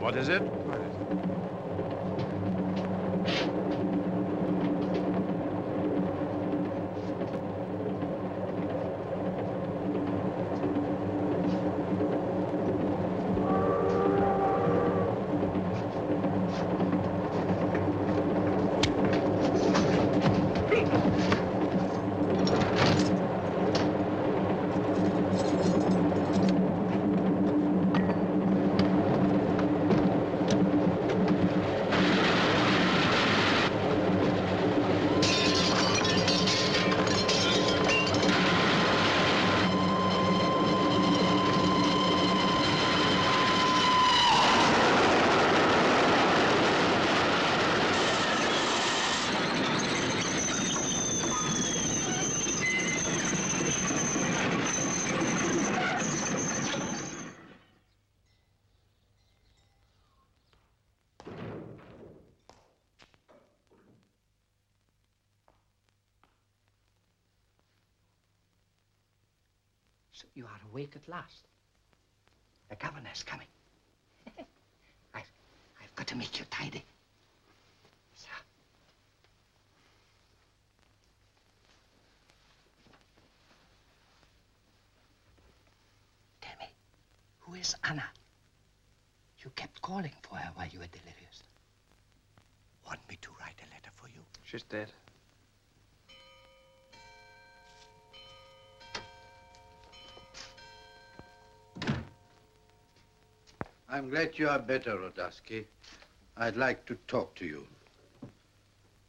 What is it? So you are awake at last. The governor's coming. I've got to make you tidy. So. Tell me, who is Anna? You kept calling for her while you were delirious. Want me to write a letter for you? She's dead. I'm glad you are better, Rodowski. I'd like to talk to you.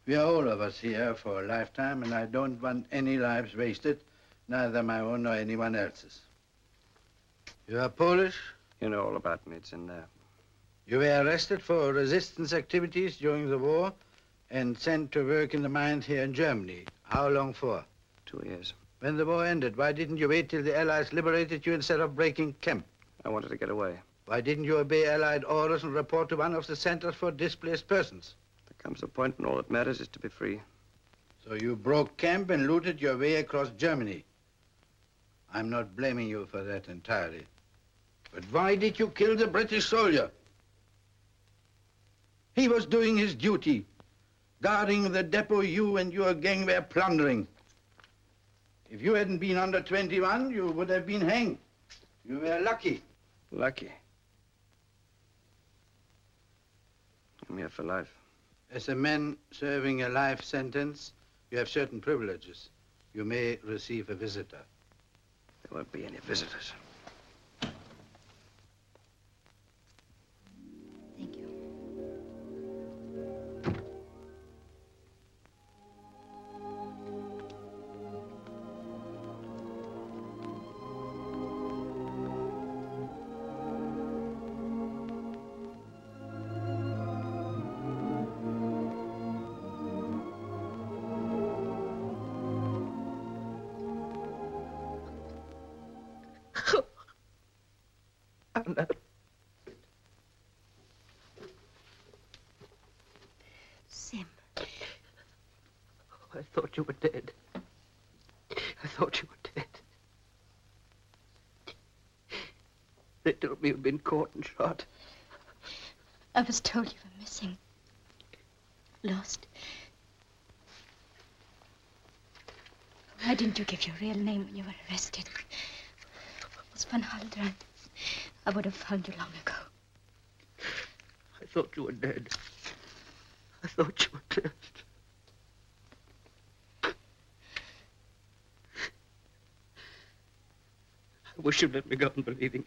We are all of us here for a lifetime, and I don't want any lives wasted, neither my own nor anyone else's. You are Polish? You know all about me. It's in there. You were arrested for resistance activities during the war and sent to work in the mines here in Germany. How long for? 2 years. When the war ended, why didn't you wait till the Allies liberated you instead of breaking camp? I wanted to get away. Why didn't you obey Allied orders and report to one of the centers for displaced persons? There comes a point when all that matters is to be free. So you broke camp and looted your way across Germany. I'm not blaming you for that entirely. But why did you kill the British soldier? He was doing his duty, guarding the depot you and your gang were plundering. If you hadn't been under 21, you would have been hanged. You were lucky. Lucky. I'm here for life. As a man serving a life sentence, you have certain privileges. You may receive a visitor. There won't be any visitors. Thank you. Anna. Sim. I thought you were dead. I thought you were dead. They told me you'd been caught and shot. I was told you were missing. Lost. Why didn't you give your real name when you were arrested? It was Van Haldern. I would have found you long ago. I thought you were dead. I thought you were dead. I wish you'd let me go on believing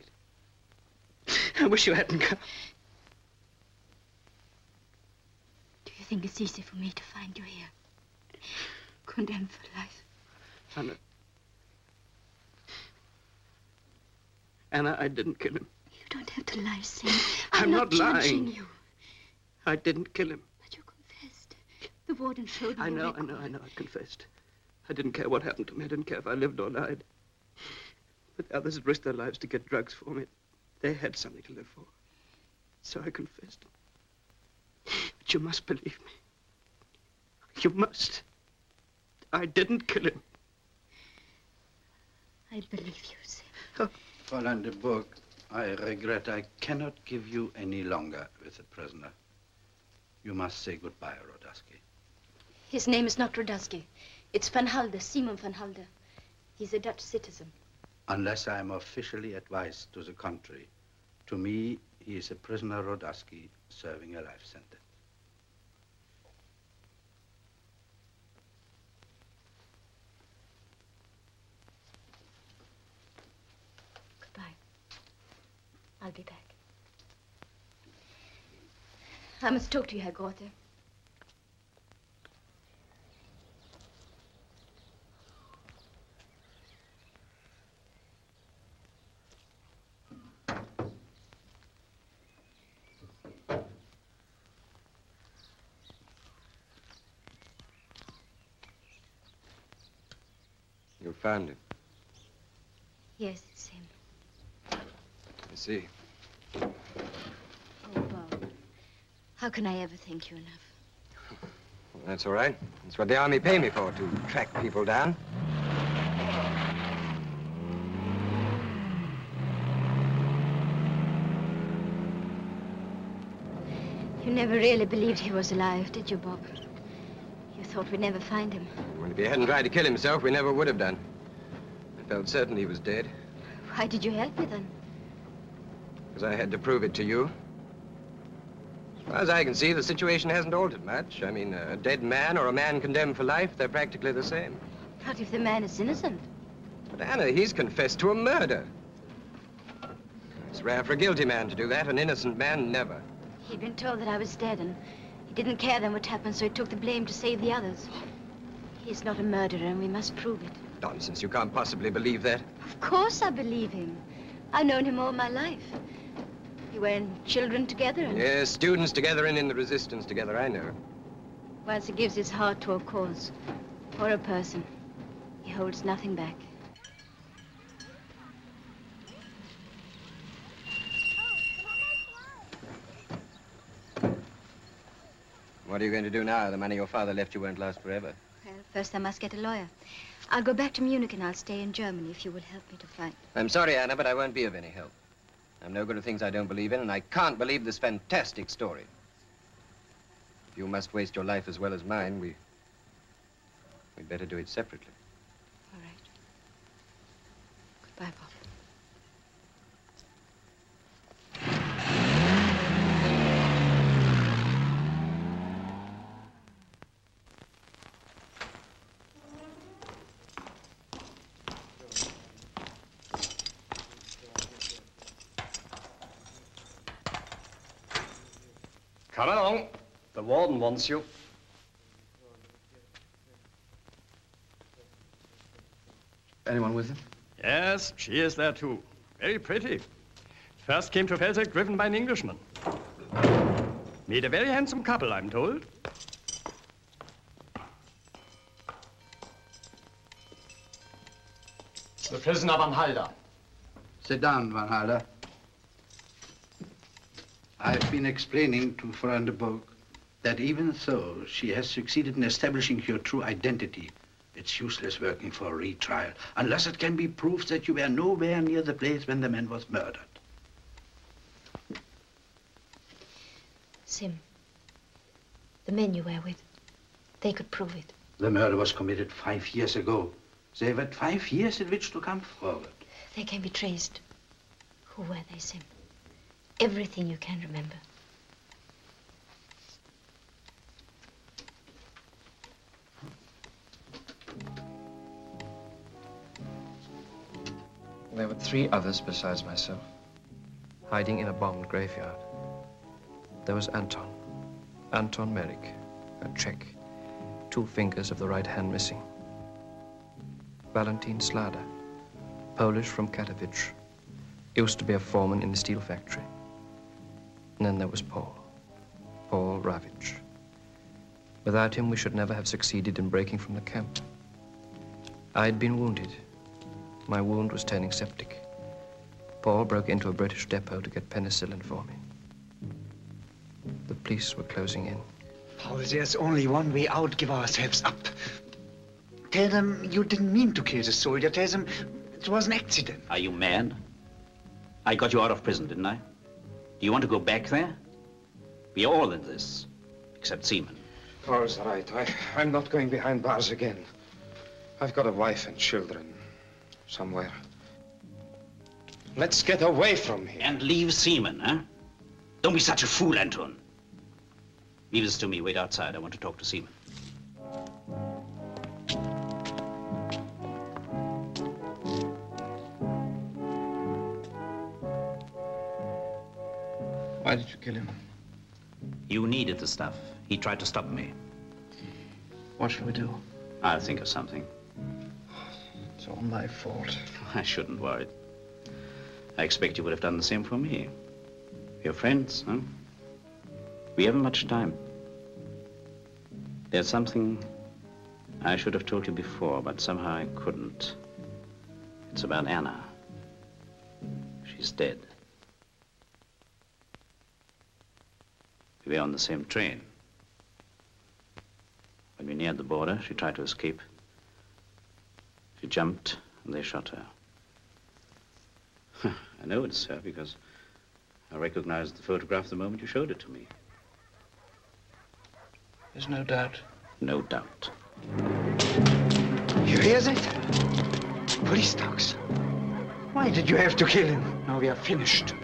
it. I wish you hadn't come. Do you think it's easy for me to find you here? Condemned for life? Anna. Anna, I didn't kill him. You don't have to lie, Sim. I'm not judging lying. You. I didn't kill him. But you confessed. The warden showed me. I know. I confessed. I didn't care what happened to me. I didn't care if I lived or died. But the others had risked their lives to get drugs for me. They had something to live for. So I confessed. But you must believe me. You must. I didn't kill him. I believe you, Sim. Fräulein de Burg, I regret I cannot give you any longer with the prisoner. You must say goodbye, Rodowski. His name is not Rodowski. It's Van Halder, Simon Van Halder. He's a Dutch citizen. Unless I am officially advised to the contrary. To me, he is a prisoner Rodowski serving a life sentence. Goodbye. I'll be back. I must talk to you, Herr Grote. You found him. Yes, it's him. I see. Oh, Bob. How can I ever thank you enough? Well, that's all right. That's what the army pay me for, to track people down. You never really believed he was alive, did you, Bob? You thought we'd never find him. Well, if he hadn't tried to kill himself, we never would have done. I felt certain he was dead. Why did you help me then? Because I had to prove it to you. As far as I can see, the situation hasn't altered much. I mean, a dead man or a man condemned for life, they're practically the same. Not if the man is innocent. But Anna, he's confessed to a murder. It's rare for a guilty man to do that. An innocent man, never. He'd been told that I was dead, and he didn't care then what happened, so he took the blame to save the others. He's not a murderer, and we must prove it. Nonsense. You can't possibly believe that. Of course I believe him. I've known him all my life. We were children together, and Yes, students together and in the resistance together, I know. once he gives his heart to a cause or a person, he holds nothing back. What are you going to do now? The money your father left you won't last forever. Well, first I must get a lawyer. I'll go back to Munich and I'll stay in Germany if you will help me to find. I'm sorry, Anna, but I won't be of any help. I'm no good at things I don't believe in, and I can't believe this fantastic story. If you must waste your life as well as mine, we'd better do it separately. All right. Goodbye, Bob. Come along. The warden wants you. Anyone with him? Yes, she is there too. Very pretty. First came to Felzig driven by an Englishman. Made a very handsome couple, I'm told. The prisoner Van Halder. Sit down, Van Halder. I've been explaining to Frau de Boog that even though she has succeeded in establishing your true identity, it's useless working for a retrial unless it can be proved that you were nowhere near the place when the man was murdered. Sim, the men you were with, they could prove it. The murder was committed 5 years ago. They've had 5 years in which to come forward. They can be traced. Who were they, Sim? Everything you can remember. There were 3 others besides myself, hiding in a bombed graveyard. There was Anton Merrick, a Czech, 2 fingers of the right hand missing. Valentin Slada, Polish from Katowice, used to be a foreman in the steel factory. And then there was Paul Ravitch. Without him, we should never have succeeded in breaking from the camp. I had been wounded. My wound was turning septic. Paul broke into a British depot to get penicillin for me. The police were closing in. Paul, there's only one way out. Give ourselves up. Tell them you didn't mean to kill the soldier. Tell them it was an accident. Are you mad? I got you out of prison, didn't I? Do you want to go back there? We are all in this, except Seaman. Paul's right. I'm not going behind bars again. I've got a wife and children somewhere. Let's get away from here. And leave Seaman, huh? Don't be such a fool, Anton. Leave this to me. Wait outside. I want to talk to Seaman. Why did you kill him? You needed the stuff. He tried to stop me. What shall we do? I'll think of something. It's all my fault. I shouldn't worry. I expect you would have done the same for me. We're friends, huh? We haven't much time. There's something I should have told you before, but somehow I couldn't. It's about Anna. She's dead. We were on the same train. When we neared the border, she tried to escape. She jumped, and they shot her. I know it's her because I recognized the photograph the moment you showed it to me. There's no doubt. No doubt. You hear that? Police dogs. Why did you have to kill him? Now we are finished.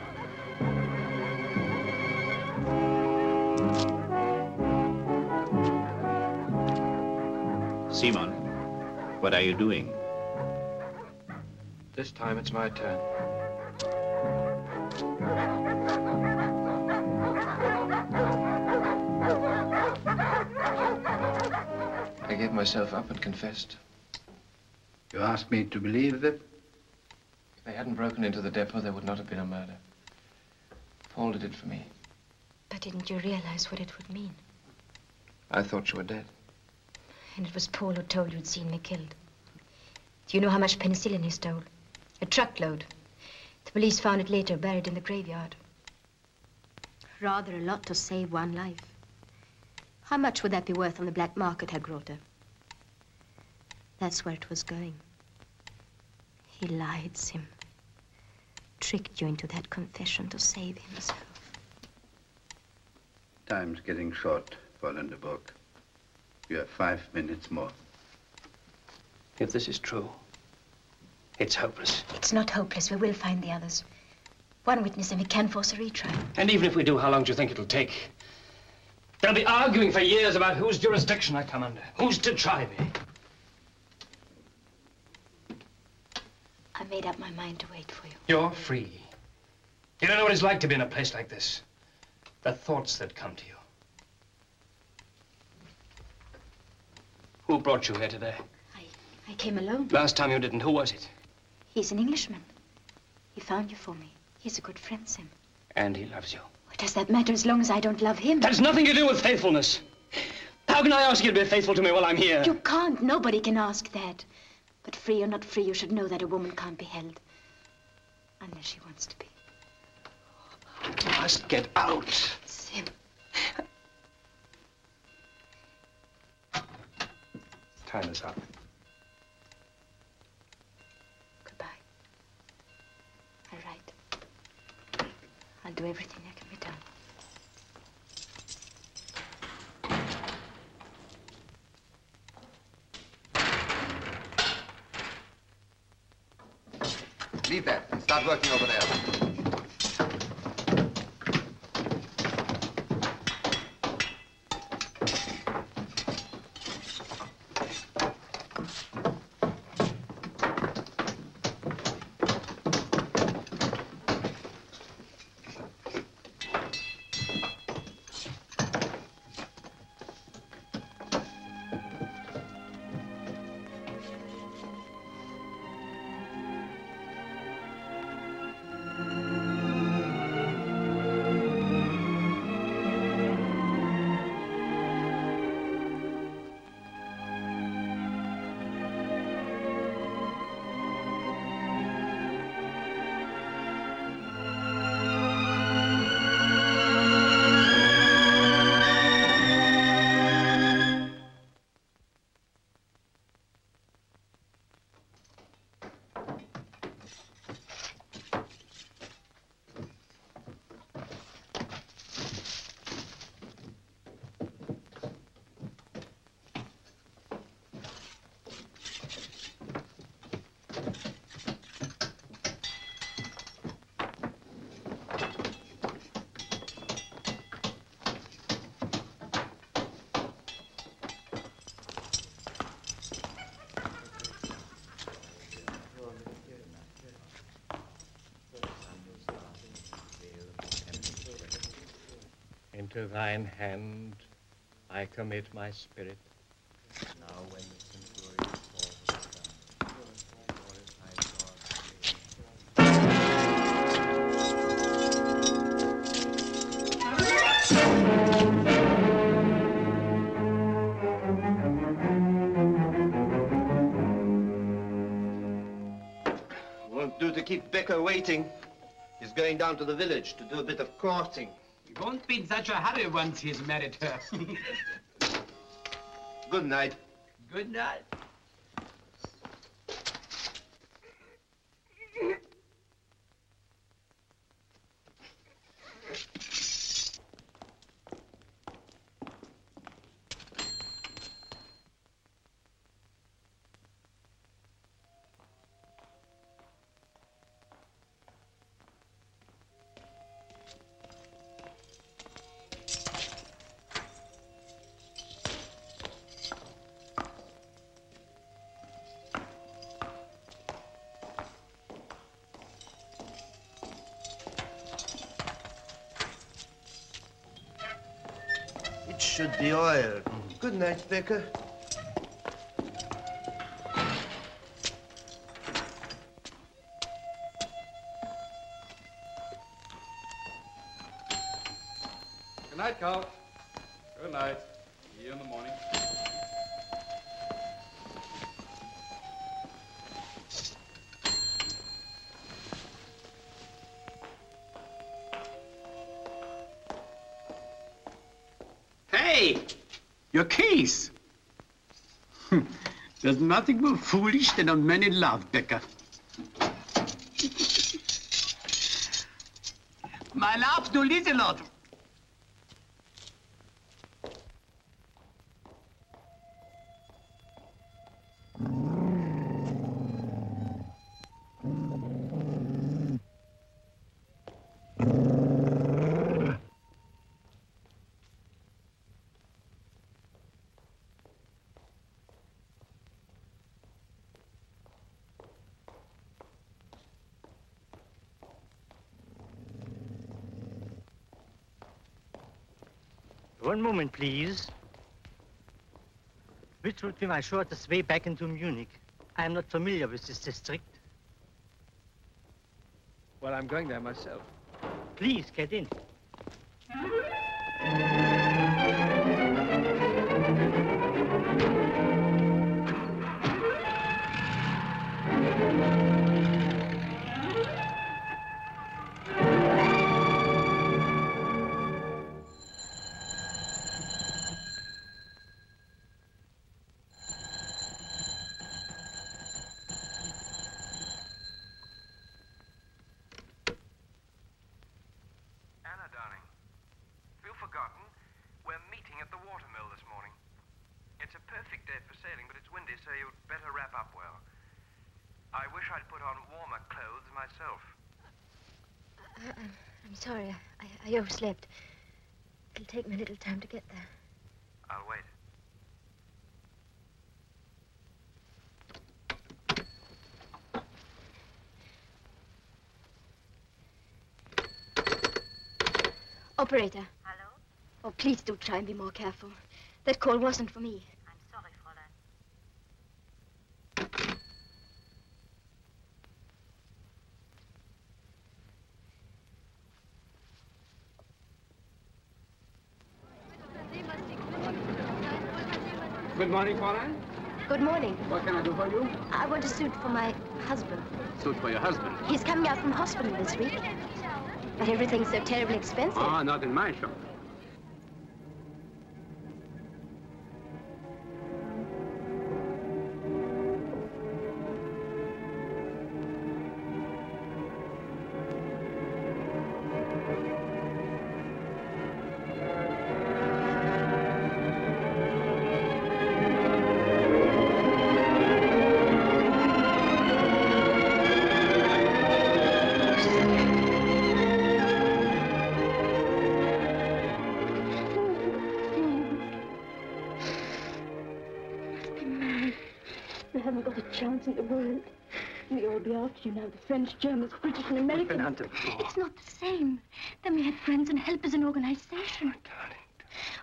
Simon, what are you doing? This time it's my turn. I gave myself up and confessed. You asked me to believe that? If they hadn't broken into the depot, there would not have been a murder. Paul did it for me. But didn't you realize what it would mean? I thought you were dead. And it was Paul who told you he'd seen me killed. Do you know how much penicillin he stole? A truckload. The police found it later, buried in the graveyard. Rather a lot to save one life. How much would that be worth on the black market, Herr Grote? That's where it was going. He lied, Sim. Tricked you into that confession to save himself. Time's getting short, Fräulein de Burg. You have 5 minutes more. If this is true, it's hopeless. It's not hopeless. We will find the others. One witness and we can force a retrial. And even if we do, how long do you think it'll take? They'll be arguing for years about whose jurisdiction I come under. Who's to try me? I made up my mind to wait for you. You're free. You don't know what it's like to be in a place like this. The thoughts that come to you. Who brought you here today? I came alone. Last time you didn't. Who was it? He's an Englishman. He found you for me. He's a good friend, Sim. And he loves you. What does that matter as long as I don't love him? That has nothing to do with faithfulness. How can I ask you to be faithful to me while I'm here? You can't. Nobody can ask that. But free or not free, you should know that a woman can't be held. Unless she wants to be. You must get out. Sim. Time is up. Goodbye. All right. I'll do everything that can be done. Leave that and start working over there. Into thine hand I commit my spirit. Now when the centurion falls down, glorify Won't do to keep Becker waiting. He's going down to the village to do a bit of courting. He won't be in such a hurry once he's married her. Good night. Good night. It should be oil. Good night, Becker. Good night, Carl. Good night. See you in the morning. Hey, your keys. There's nothing more foolish than a man in love, Becker. My love to Lieselot. One moment, please. Which would be my shortest way back into Munich? I am not familiar with this district. Well, I'm going there myself. Please, get in. I'm sorry. I overslept. It'll take me a little time to get there. I'll wait. Operator. Hello? Oh, please do try and be more careful. That call wasn't for me. I'm sorry, Fräulein. Good morning, Fräulein. Good morning. What can I do for you? I want a suit for my husband. Suit for your husband? He's coming out from hospital this week. But everything's so terribly expensive. Ah, not in my shop. I haven't got a chance in the world. We all be after you now. The French, Germans, British, and Americans. We've been hunted before. It's not the same. Then we had friends and helpers and organization. Oh, darling.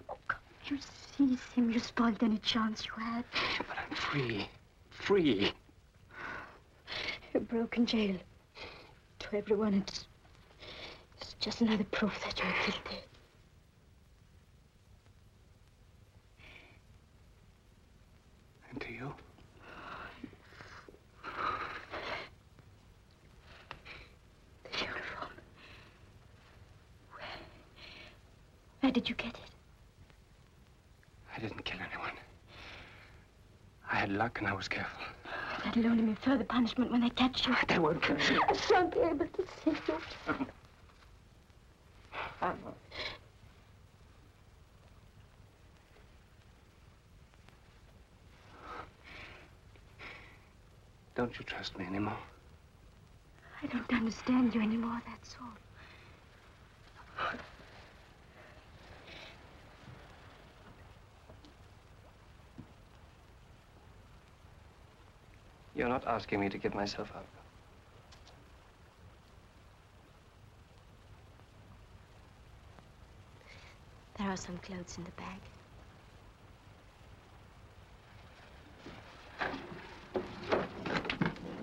Oh, come. You seized him. You spoiled any chance you had. But I'm free. Free. You're broke in jail. To everyone, it's just another proof that you're guilty. And to you? The uniform. Where did you get it? I didn't kill anyone. I had luck and I was careful. That'll only mean further punishment when they catch you. They won't kill me. I shan't be able to save you. Don't you trust me anymore? I don't understand you anymore, that's all. You're not asking me to give myself up. There are some clothes in the bag.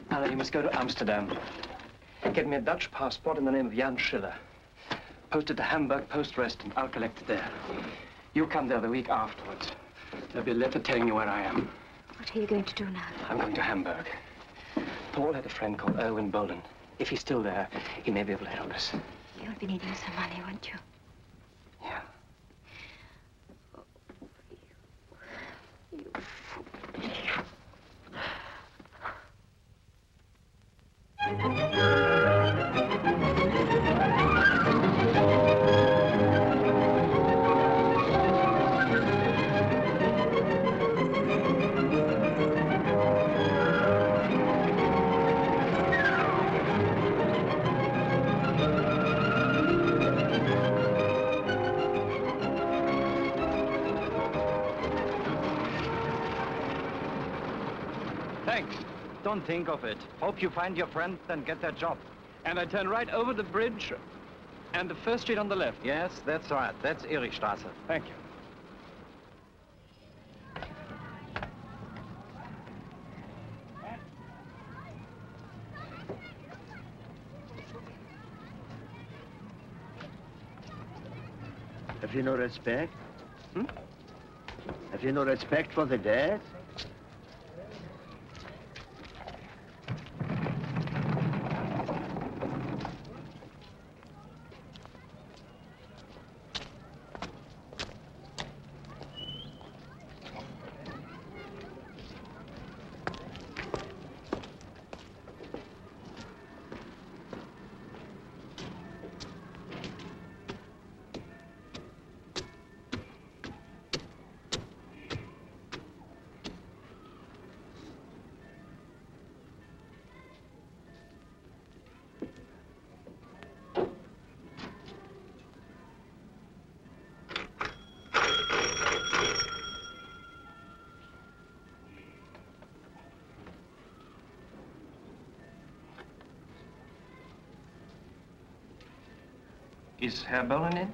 Anna, you must go to Amsterdam. Get me a Dutch passport in the name of Jan Schiller. Post it to Hamburg Post Rest, and I'll collect it there. You come there the week afterwards. There'll be a letter telling you where I am. What are you going to do now? I'm going to Hamburg. Paul had a friend called Erwin Bolden. If he's still there, he may be able to help us. You'll be needing some money, won't you? Yeah. Thanks. Don't think of it. Hope you find your friend and get that job. And I turn right over the bridge and the first street on the left. Yes, that's right. That's Erichstraße. Thank you. Have you no respect? Have you no respect for the dead? Is Herr Bolden in?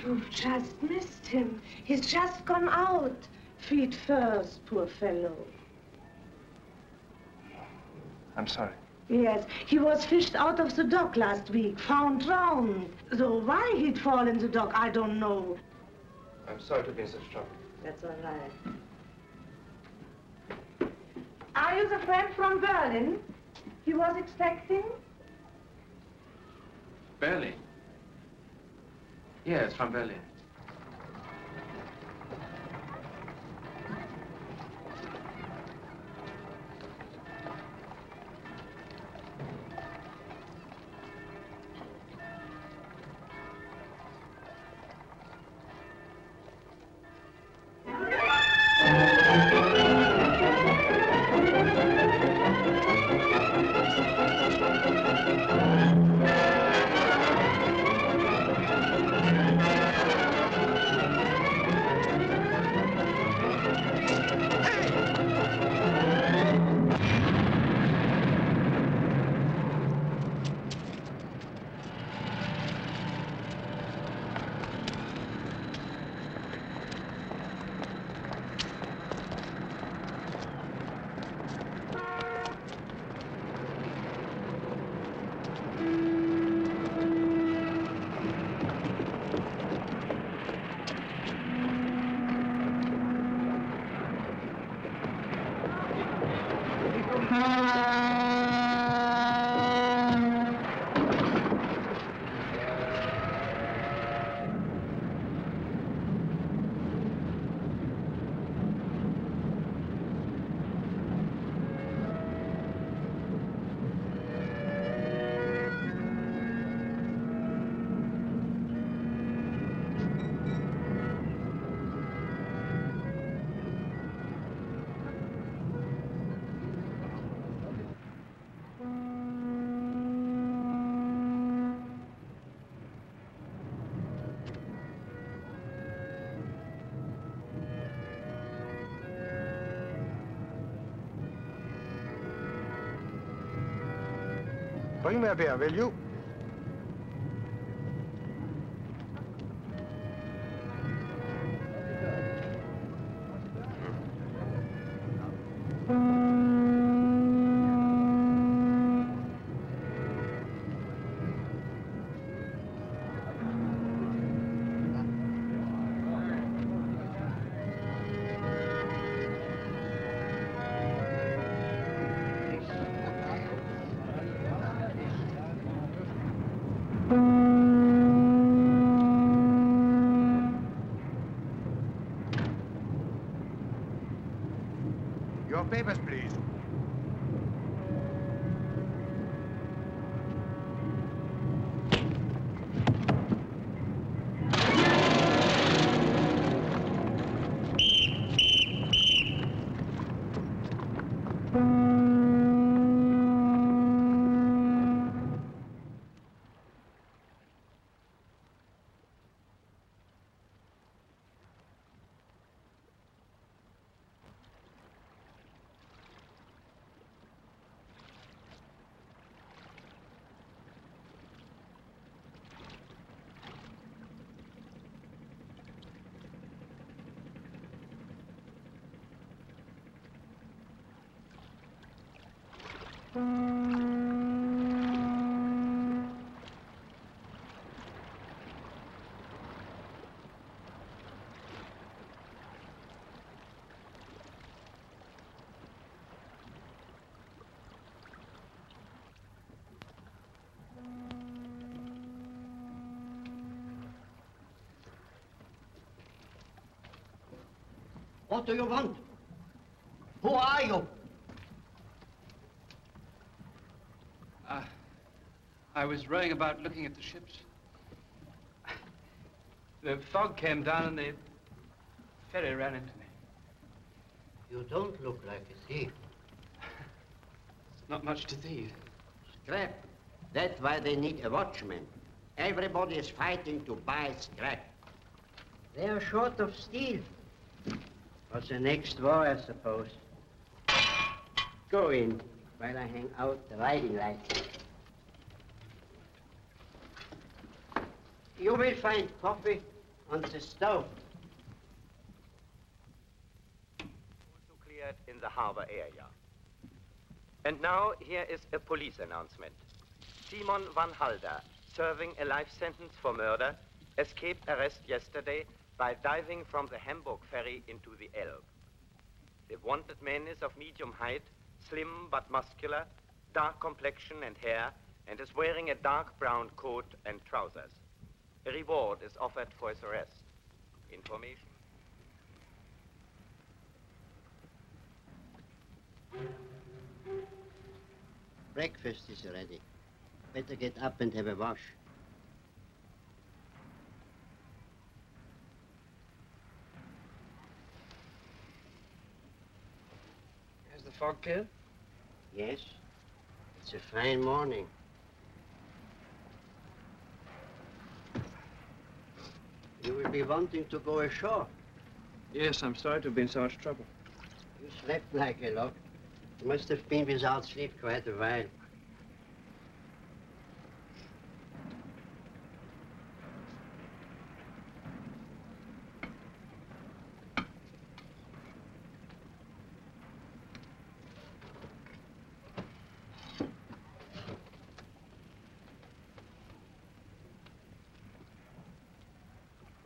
You've just missed him. He's just gone out. Feet first, poor fellow. I'm sorry. Yes, he was fished out of the dock last week, found drowned. Though why he'd fall in the dock, I don't know. I'm sorry to be in such trouble. That's all right. Are you the friend from Berlin he was expecting? Berlin? Yes, from Berlin. Bring me a beer, will you? Your papers, please. What do you want? Who are you? I was rowing about looking at the ships. The fog came down and the ferry ran into me. You don't look like a thief. Not much to thieve. Scrap. That's why they need a watchman. Everybody is fighting to buy scrap. They are short of steel. What's the next war, I suppose? Go in while I hang out the riding lights. You will find coffee on the stove. Also cleared in the harbor area. And now here is a police announcement. Simon van Halder, serving a life sentence for murder, escaped arrest yesterday by diving from the Hamburg ferry into the Elbe. The wanted man is of medium height, slim but muscular, dark complexion and hair, and is wearing a dark brown coat and trousers. A reward is offered for his arrest. Information. Breakfast is ready. Better get up and have a wash. Has the fog cleared? Yes. It's a fine morning. You will be wanting to go ashore. Yes, I'm sorry to be in so much trouble. You slept like a log. You must have been without sleep quite a while.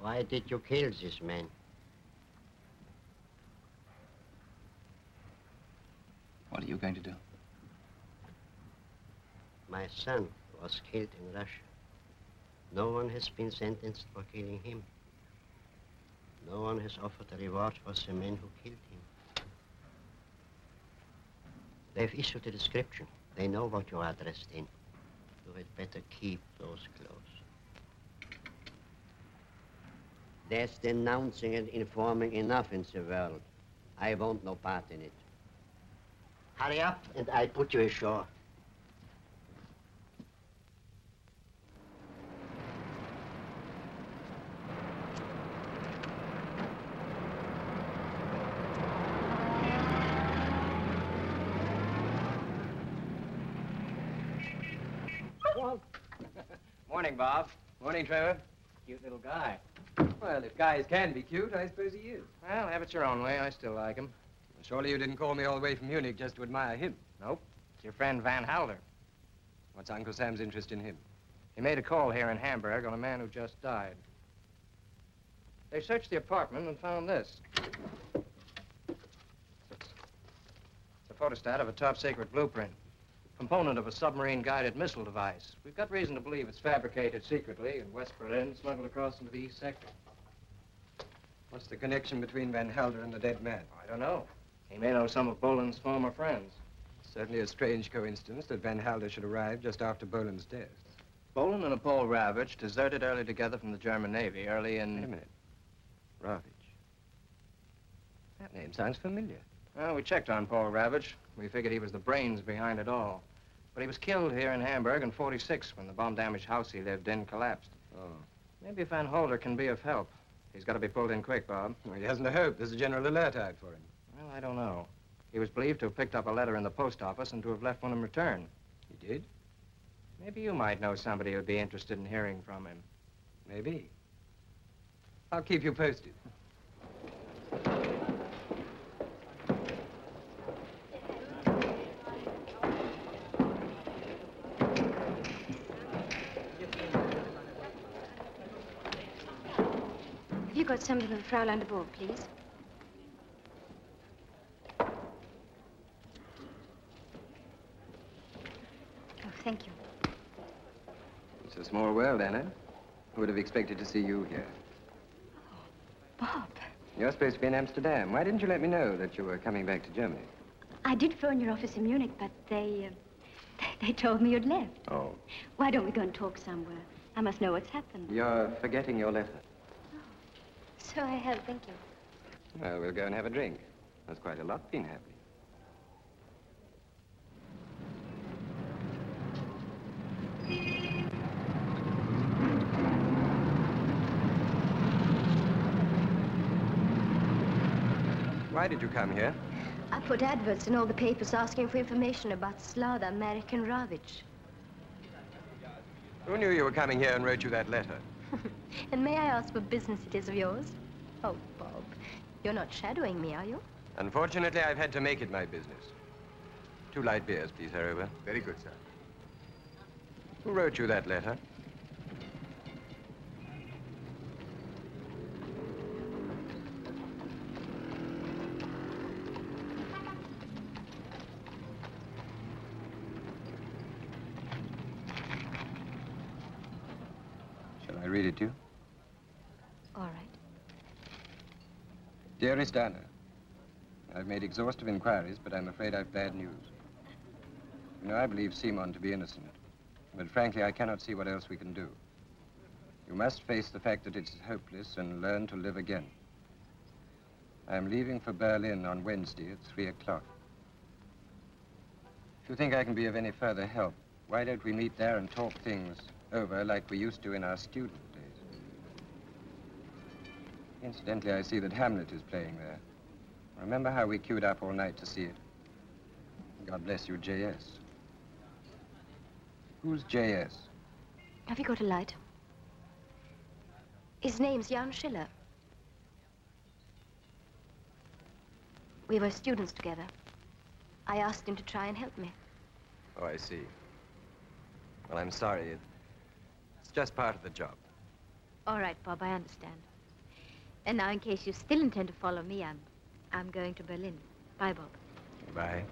Why did you kill this man? What are you going to do? My son was killed in Russia. No one has been sentenced for killing him. No one has offered a reward for the men who killed him. They've issued a description. They know what you are dressed in. You had better keep those clothes. There's denouncing and informing enough in the world. I want no part in it. Hurry up, and I'll put you ashore. Morning, Bob. Morning, Trevor. Cute little guy. Well, if guys can be cute, I suppose he is. Well, have it your own way. I still like him. Surely you didn't call me all the way from Munich just to admire him. Nope. It's your friend Van Halder. What's Uncle Sam's interest in him? He made a call here in Hamburg on a man who just died. They searched the apartment and found this. It's a photostat of a top-secret blueprint. Component of a submarine-guided missile device. We've got reason to believe it's fabricated secretly in West Berlin, smuggled across into the East Sector. What's the connection between Van Helder and the dead man? I don't know. He may know some of Boland's former friends. Certainly a strange coincidence that Van Helder should arrive just after Boland's death. Boland and Paul Ravitch deserted early together from the German Navy, early in... Wait a minute. Ravitch. That name sounds familiar. Well, we checked on Paul Ravitch. We figured he was the brains behind it all. But he was killed here in Hamburg in *46 when the bomb-damaged house he lived in collapsed. Oh. Maybe Van Helder can be of help. He's got to be pulled in quick, Bob. Well, he hasn't a hope. There's a general alert out for him. Well, I don't know. He was believed to have picked up a letter in the post office and to have left one in return. He did? Maybe you might know somebody who'd be interested in hearing from him. Maybe. I'll keep you posted. Have you got something for Fraulein de Bourg, please? Oh, thank you. It's a small world, Anna. Who would have expected to see you here? Bob. You're supposed to be in Amsterdam. Why didn't you let me know that you were coming back to Germany? I did phone your office in Munich, but they told me you'd left. Oh. Why don't we go and talk somewhere? I must know what's happened. You're forgetting your letter. So I have, thank you. Well, we'll go and have a drink. There's quite a lot been happening. Why did you come here? I put adverts in all the papers asking for information about Slaughter, American Ravitch. Who knew you were coming here and wrote you that letter? And may I ask what business it is of yours? Oh, Bob, you're not shadowing me, are you? Unfortunately, I've had to make it my business. 2 light beers, please, Herr Ober. Very good, sir. Who wrote you that letter? Shall I read it to you? All right. Dearest Anna, I've made exhaustive inquiries, but I'm afraid I've bad news. You know, I believe Simon to be innocent, but frankly, I cannot see what else we can do. You must face the fact that it's hopeless and learn to live again. I am leaving for Berlin on Wednesday at 3 o'clock. If you think I can be of any further help, why don't we meet there and talk things over like we used to in our student days? Incidentally, I see that Hamlet is playing there. Remember how we queued up all night to see it? God bless you, J.S. Who's J.S.? Have you got a light? His name's Jan Schiller. We were students together. I asked him to try and help me. Oh, I see. Well, I'm sorry. It's just part of the job. All right, Bob, I understand. And now, in case you still intend to follow me, I'm going to Berlin. Bye, Bob. Bye.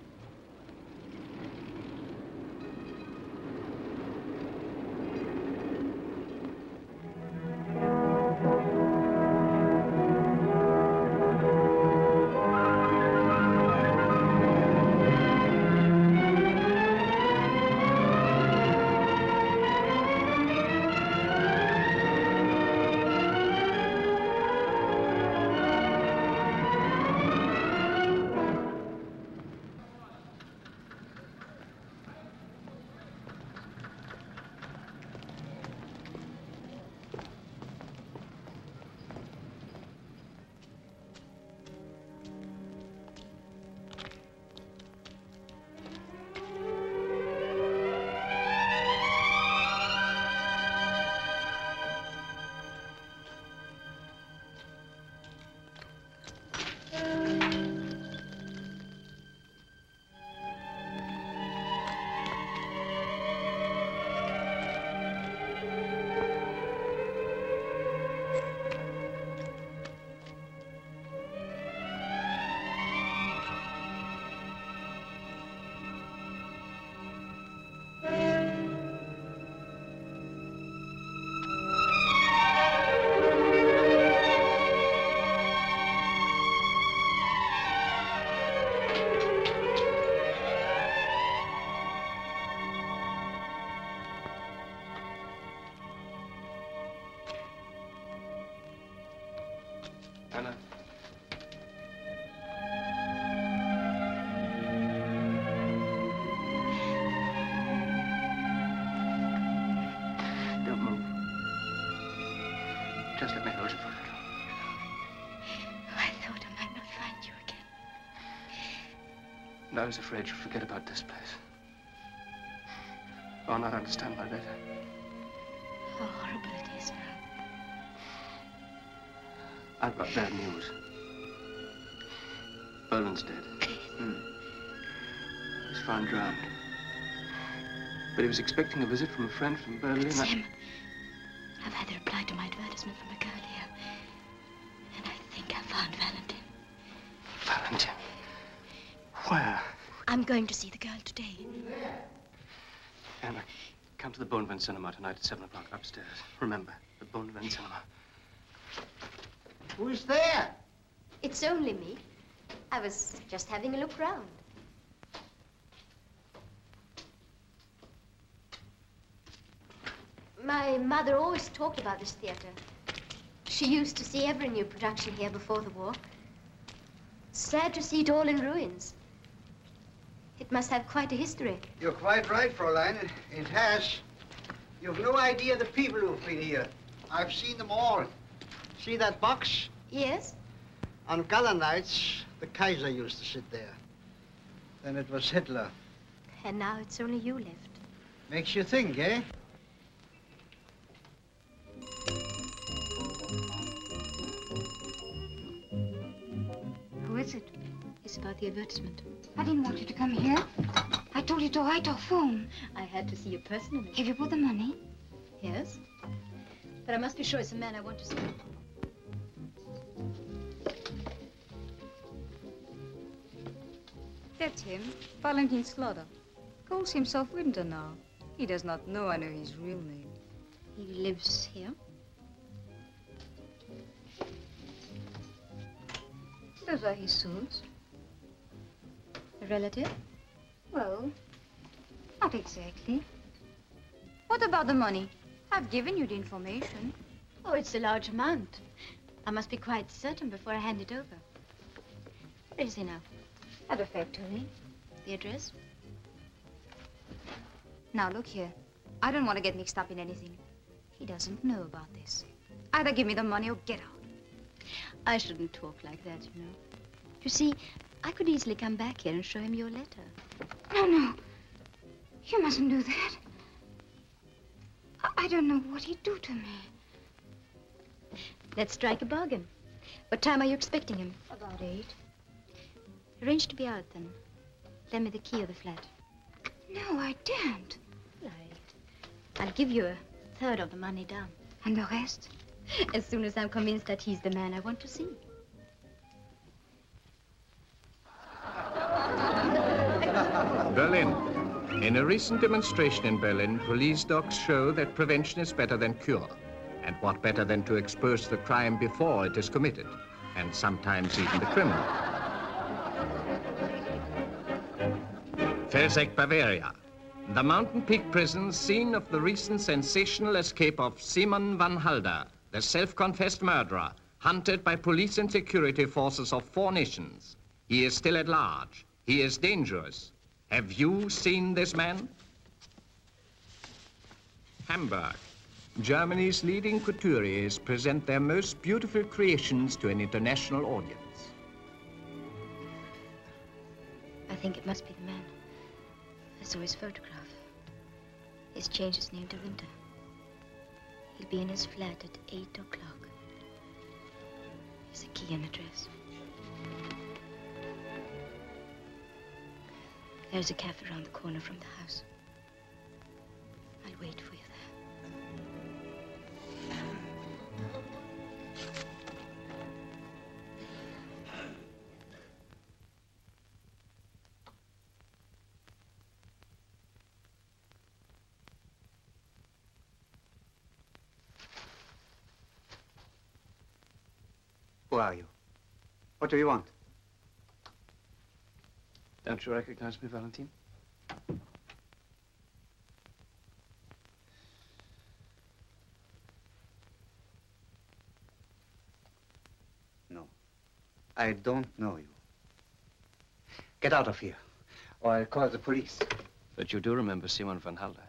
Anna. Don't move. Just let me hold you for a little. I thought I might not find you again. And I was afraid you'd forget about this place. Or not understand my letter. How horrible it is now. I've got bad news. Berlin's dead. He's found drowned. But he was expecting a visit from a friend from Berlin. It's him. I've had a reply to my advertisement from a girl here. And I think I found Valentin. Valentin? Where? I'm going to see the girl today. Anna, come to the Bonneven Cinema tonight at 7 o'clock upstairs. Remember, the Bonneven Cinema. Who's there? It's only me. I was just having a look round. My mother always talked about this theater. She used to see every new production here before the war. Sad to see it all in ruins. It must have quite a history. You're quite right, Fräulein. It has. You've no idea the people who've been here. I've seen them all. See that box? Yes? On gala nights, the Kaiser used to sit there. Then it was Hitler. And now it's only you left. Makes you think, eh? Who is it? It's about the advertisement. I didn't want you to come here. I told you to write or phone. I had to see you personally. Have you put the money? Yes. But I must be sure it's a man I want to see. That's him, Valentin Slaughter. Calls himself Winter now. He does not know I know his real name. He lives here? Those are his suits. A relative? Well, not exactly. What about the money? I've given you the information. Oh, it's a large amount. I must be quite certain before I hand it over. Where is he now? At the factory. The address? Now, look here. I don't want to get mixed up in anything. He doesn't know about this. Either give me the money or get out. I shouldn't talk like that, you know. You see, I could easily come back here and show him your letter. No, no. You mustn't do that. I don't know what he'd do to me. Let's strike a bargain. What time are you expecting him? About 8. Arrange to be out, then. Lend me the key of the flat. No, I daren't. Right. I'll give you a third of the money down. And the rest? As soon as I'm convinced that he's the man I want to see. Berlin. In a recent demonstration in Berlin, police docs show that prevention is better than cure. And what better than to expose the crime before it is committed, and sometimes even the criminal. Felseck, Bavaria. The Mountain Peak prison, scene of the recent sensational escape of Simon van Halder, the self-confessed murderer, hunted by police and security forces of 4 nations. He is still at large. He is dangerous. Have you seen this man? Hamburg. Germany's leading couturiers present their most beautiful creations to an international audience. I think it must be the man. I saw his photograph. He's changed his name to Winter. He'll be in his flat at 8 o'clock. There's a key and address. There's a cafe around the corner from the house. I'll wait for you there. Who are you? What do you want? Don't you recognize me, Valentine? No. I don't know you. Get out of here, or I'll call the police. But you do remember Simon van Halder.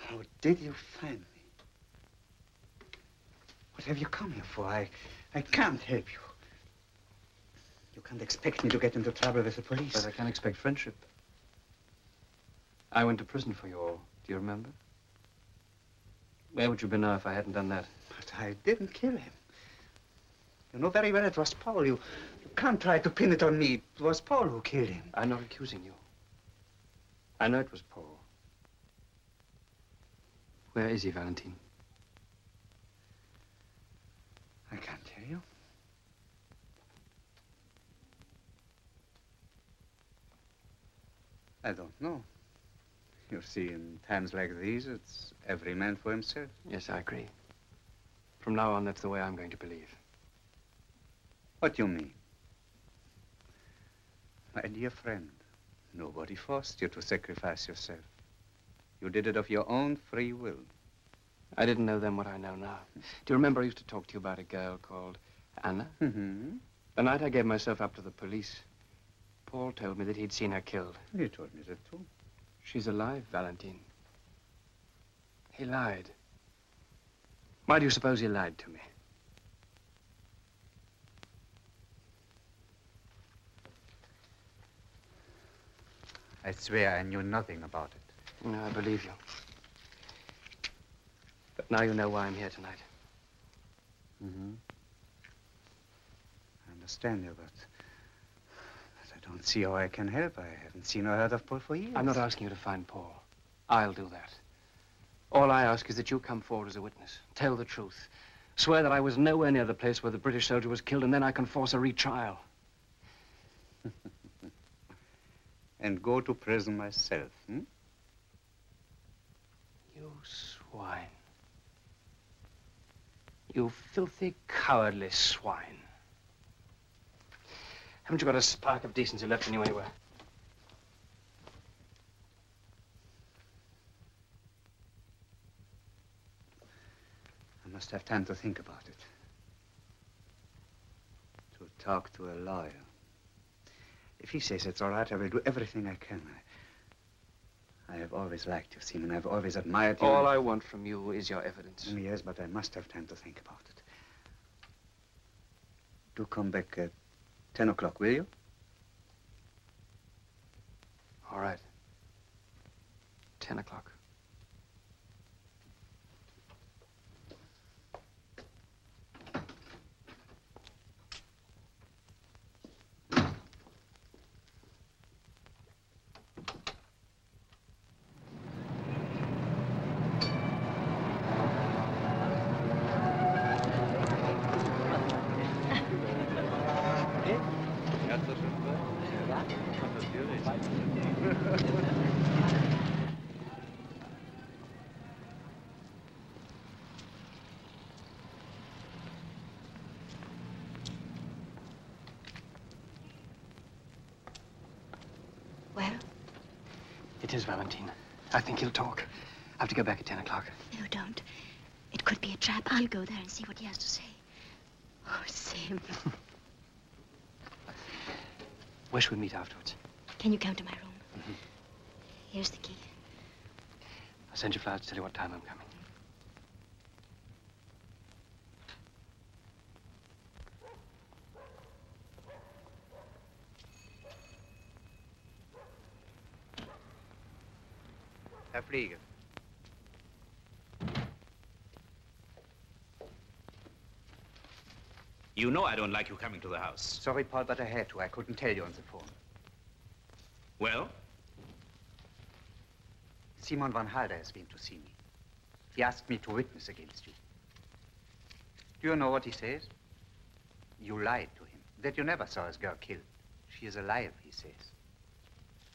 How did you find me? What have you come here for? I can't help you. You can't expect me to get into trouble with the police. But I can expect friendship. I went to prison for you all. Do you remember? Where would you be now if I hadn't done that? But I didn't kill him. You know very well it was Paul. You can't try to pin it on me. It was Paul who killed him. I'm not accusing you. I know it was Paul. Where is he, Valentine? I can't tell you. I don't know. You see, in times like these, it's every man for himself. Yes, I agree. From now on, that's the way I'm going to believe. What do you mean? My dear friend, nobody forced you to sacrifice yourself. You did it of your own free will. I didn't know then what I know now. Do you remember I used to talk to you about a girl called Anna? Mm-hmm. The night I gave myself up to the police, Paul told me that he'd seen her killed. You told me that too. She's alive, Valentine. He lied. Why do you suppose he lied to me? I swear I knew nothing about it. No, I believe you. But now you know why I'm here tonight. Mm-hmm. I understand you, but I don't see how I can help. I haven't seen or heard of Paul for years. I'm not asking you to find Paul. I'll do that. All I ask is that you come forward as a witness. Tell the truth. Swear that I was nowhere near the place where the British soldier was killed, and then I can force a retrial. And go to prison myself, hmm? You swine. You filthy, cowardly swine. Haven't you got a spark of decency left in you anywhere? I must have time to think about it. To talk to a lawyer. If he says it's all right, I will do everything I can. I have always liked you, Simon. I've always admired you. All I want from you is your evidence. Yes, but I must have time to think about it. Do come back at 10 o'clock, will you? All right. 10 o'clock. It is Valentine. I think he'll talk. I have to go back at 10 o'clock. No, don't. It could be a trap. I'll go there and see what he has to say. Oh, Sim. Where should we meet afterwards? Can you come to my room? Here's the key. I'll send you flowers to tell you what time I'm coming. Herr Fliege. You know I don't like you coming to the house. Sorry, Paul, but I had to. I couldn't tell you on the phone. Well? Simon van Halder has been to see me. He asked me to witness against you. Do you know what he says? You lied to him, that you never saw his girl killed. She is alive, he says.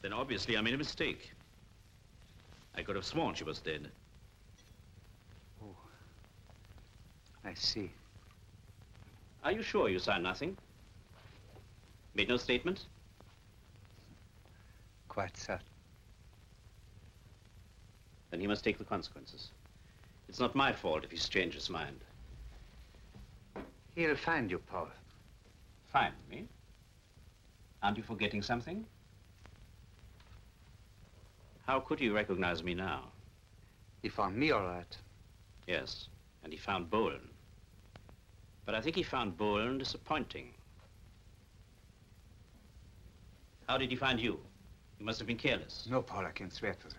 Then obviously I made a mistake. I could have sworn she was dead. Oh, I see. Are you sure you signed nothing? Made no statement? Quite certain. Then he must take the consequences. It's not my fault if he's changed his mind. He'll find you, Paul. Find me? Aren't you forgetting something? How could you recognize me now? He found me all right. Yes, and he found Bowen. But I think he found Bowen disappointing. How did he find you? You must have been careless. No, Paul, I can swear to that.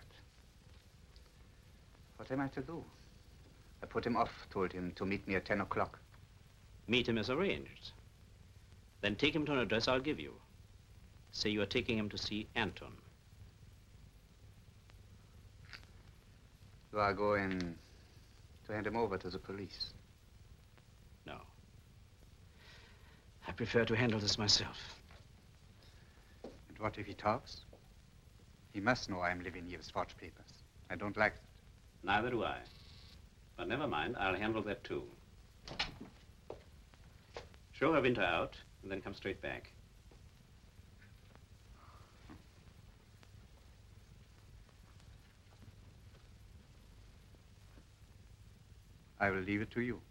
What am I to do? I put him off, told him to meet me at 10 o'clock. Meet him as arranged. Then take him to an address I'll give you. Say you are taking him to see Anton. You are going to hand him over to the police? No. I prefer to handle this myself. And what if he talks? He must know I'm living here with forged papers. I don't like that. Neither do I. But never mind, I'll handle that too. Show her Winter out, and then come straight back. I will leave it to you.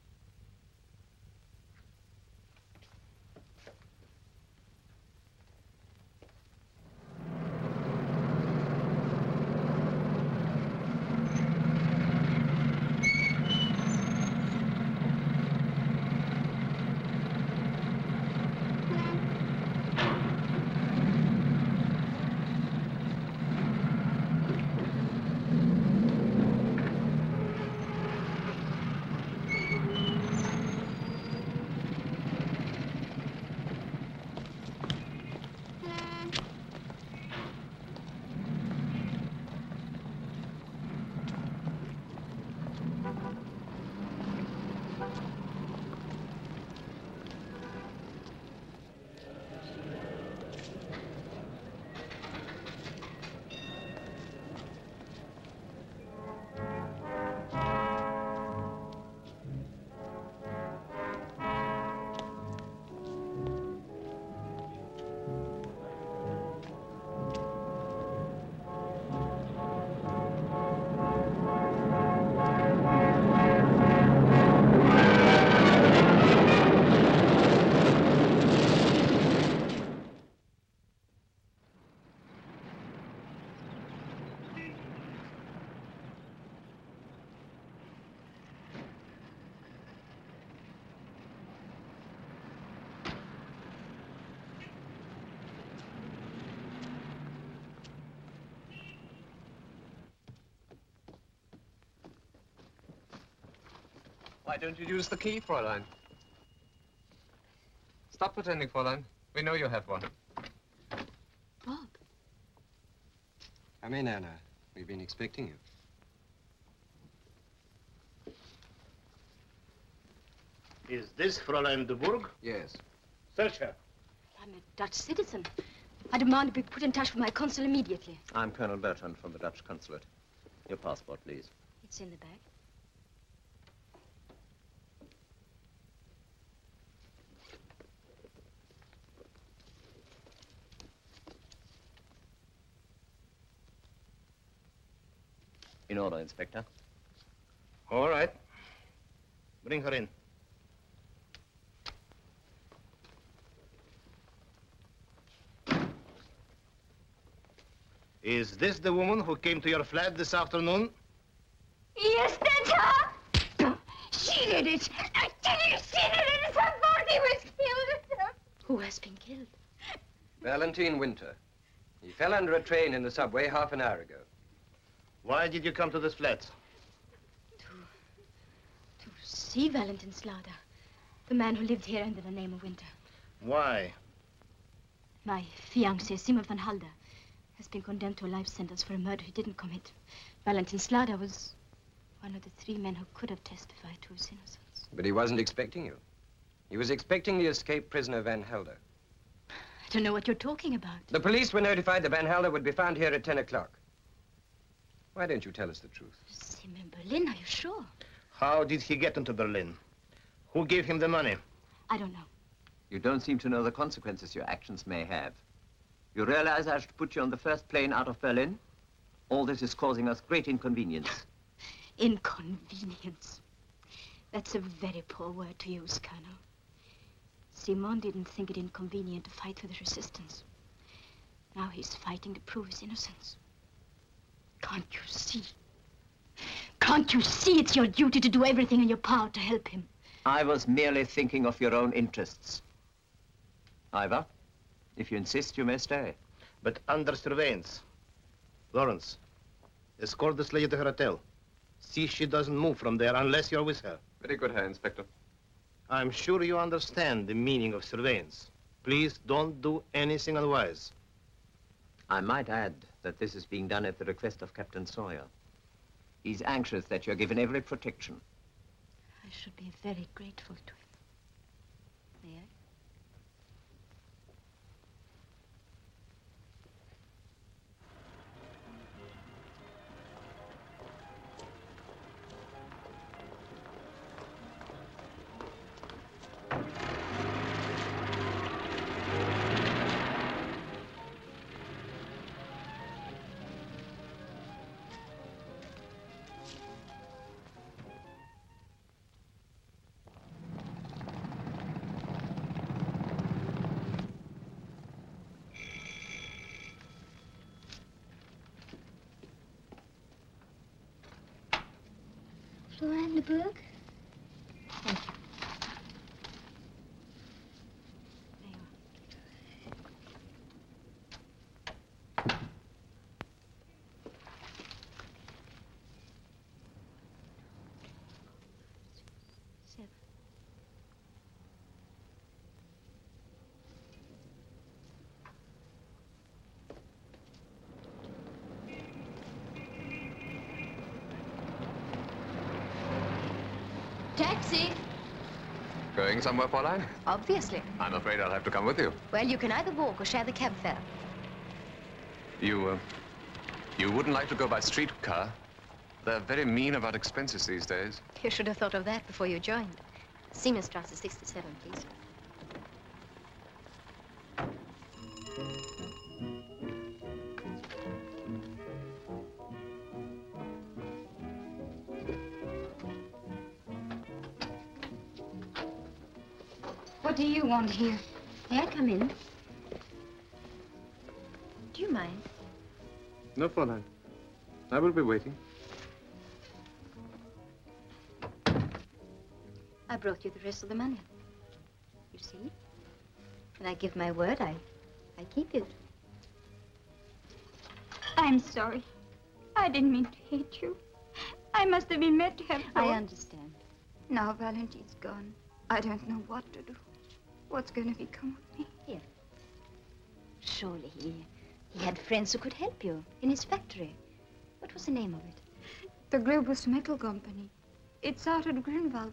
Why don't you use the key, Fräulein? Stop pretending, Fräulein. We know you have one. Bob. Come in, Anna. We've been expecting you. Is this Fräulein de Burg? Yes. Search her. I'm a Dutch citizen. I demand to be put in touch with my consul immediately. I'm Colonel Bertrand from the Dutch consulate. Your passport, please. It's in the bag. In order, Inspector. All right. Bring her in. Is this the woman who came to your flat this afternoon? Yes, that's her. She did it. I tell you, she did it. Somebody was killed. Who has been killed? Valentine Winter. He fell under a train in the subway half an hour ago. Why did you come to this flat? To see Valentine Slaughter, the man who lived here under the name of Winter. Why? My fiancé, Simon van Halder, has been condemned to a life sentence for a murder he didn't commit. Valentine Slaughter was one of the 3 men who could have testified to his innocence. But he wasn't expecting you. He was expecting the escaped prisoner Van Helder. I don't know what you're talking about. The police were notified that Van Helder would be found here at 10 o'clock. Why don't you tell us the truth? Sim in Berlin, are you sure? How did he get into Berlin? Who gave him the money? I don't know. You don't seem to know the consequences your actions may have. You realize I should put you on the first plane out of Berlin? All this is causing us great inconvenience. Inconvenience. That's a very poor word to use, Colonel. Simon didn't think it inconvenient to fight for the resistance. Now he's fighting to prove his innocence. Can't you see? Can't you see it's your duty to do everything in your power to help him? I was merely thinking of your own interests. Ivor, if you insist, you may stay. But under surveillance. Lawrence, escort this lady to her hotel. See she doesn't move from there unless you're with her. Very good, Herr Inspector. I'm sure you understand the meaning of surveillance. Please don't do anything unwise. I might add that this is being done at the request of Captain Sawyer. He's anxious that you're given every protection. I should be very grateful to him. May I? Florian the book? Thank you. Taxi. Going somewhere, Fräulein? Obviously. I'm afraid I'll have to come with you. Well, you can either walk or share the cab fare. You wouldn't like to go by streetcar? They're very mean about expenses these days. You should have thought of that before you joined. Siemensstrasse 67, please. What do you want here? May I come in? Do you mind? No, Fräulein. I will be waiting. I brought you the rest of the money. You see? When I give my word, I keep it. I'm sorry. I didn't mean to hate you. I must have been meant to have I thought. understand. Now Valentine's gone. I don't know what to do. What's going to become of me? Here. Surely he had friends who could help you in his factory. What was the name of it? The Globus Metal Company. It's out at Grunwald.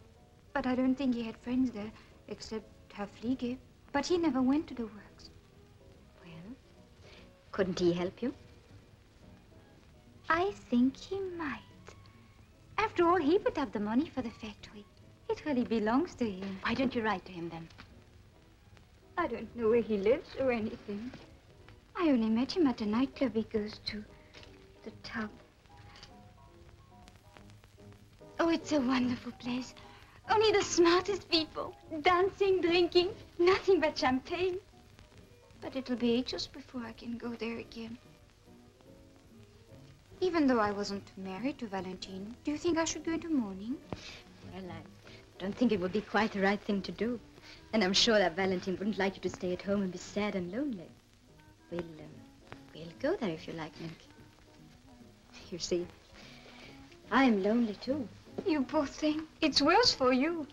But I don't think he had friends there, except Herr Fliege. But he never went to the works. Well, couldn't he help you? I think he might. After all, he put up the money for the factory. It really belongs to him. Why don't you write to him then? I don't know where he lives or anything. I only met him at the nightclub he goes to. The Tub. Oh, it's a wonderful place. Only the smartest people. Dancing, drinking, nothing but champagne. But it'll be ages before I can go there again. Even though I wasn't married to Valentine, do you think I should go into mourning? Well, I don't think it would be quite the right thing to do. And I'm sure that Valentine wouldn't like you to stay at home and be sad and lonely. We'll go there if you like, Nick. You see, I'm lonely too. You poor thing. It's worse for you.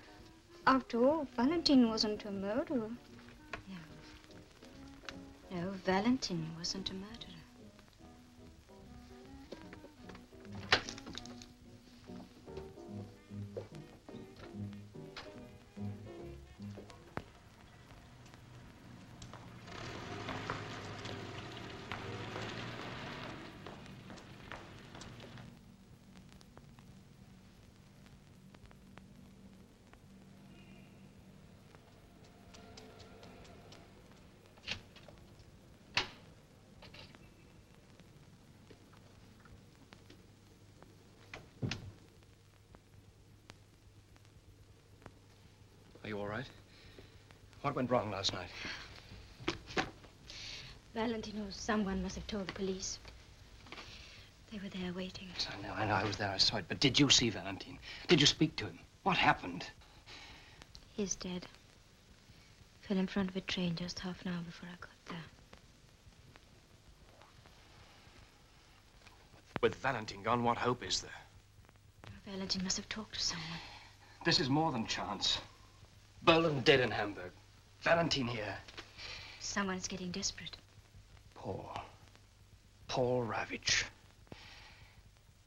After all, Valentine wasn't a murderer. No, Valentine wasn't a murderer. Are you all right? What went wrong last night? Valentine or someone must have told the police. They were there waiting. Yes, I know, I was there, I saw it. But did you see Valentine? Did you speak to him? What happened? He's dead. Fell in front of a train just half an hour before I got there. With Valentine gone, what hope is there? Valentine must have talked to someone. This is more than chance. Berlin dead in Hamburg. Valentine here. Someone's getting desperate. Paul Ravitch.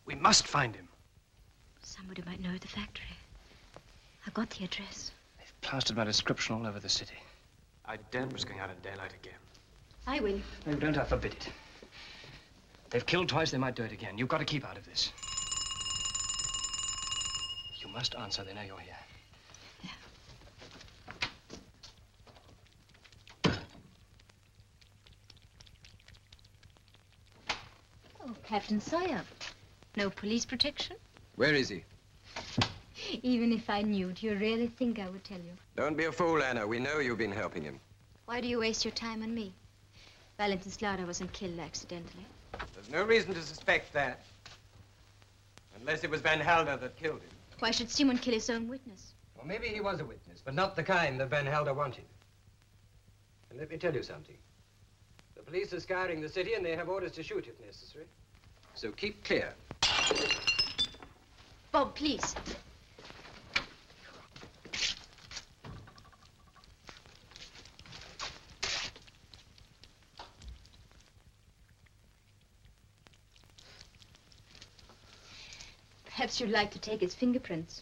We must find him. Somebody might know at the factory. I got the address. They've plastered my description all over the city. I daren't risk going out in daylight again. I will. No, don't. I forbid it. They've killed twice, they might do it again. You've got to keep out of this. You must answer. They know you're here. Oh, Captain Sawyer. No police protection? Where is he? Even if I knew, do you really think I would tell you? Don't be a fool, Anna. We know you've been helping him. Why do you waste your time on me? Valentine Slaughter wasn't killed accidentally. There's no reason to suspect that. Unless it was Van Helder that killed him. Why should Simon kill his own witness? Well, maybe he was a witness, but not the kind that Van Helder wanted. And let me tell you something. The police are scouring the city and they have orders to shoot if necessary. So keep clear. Bob, please. Perhaps you'd like to take his fingerprints.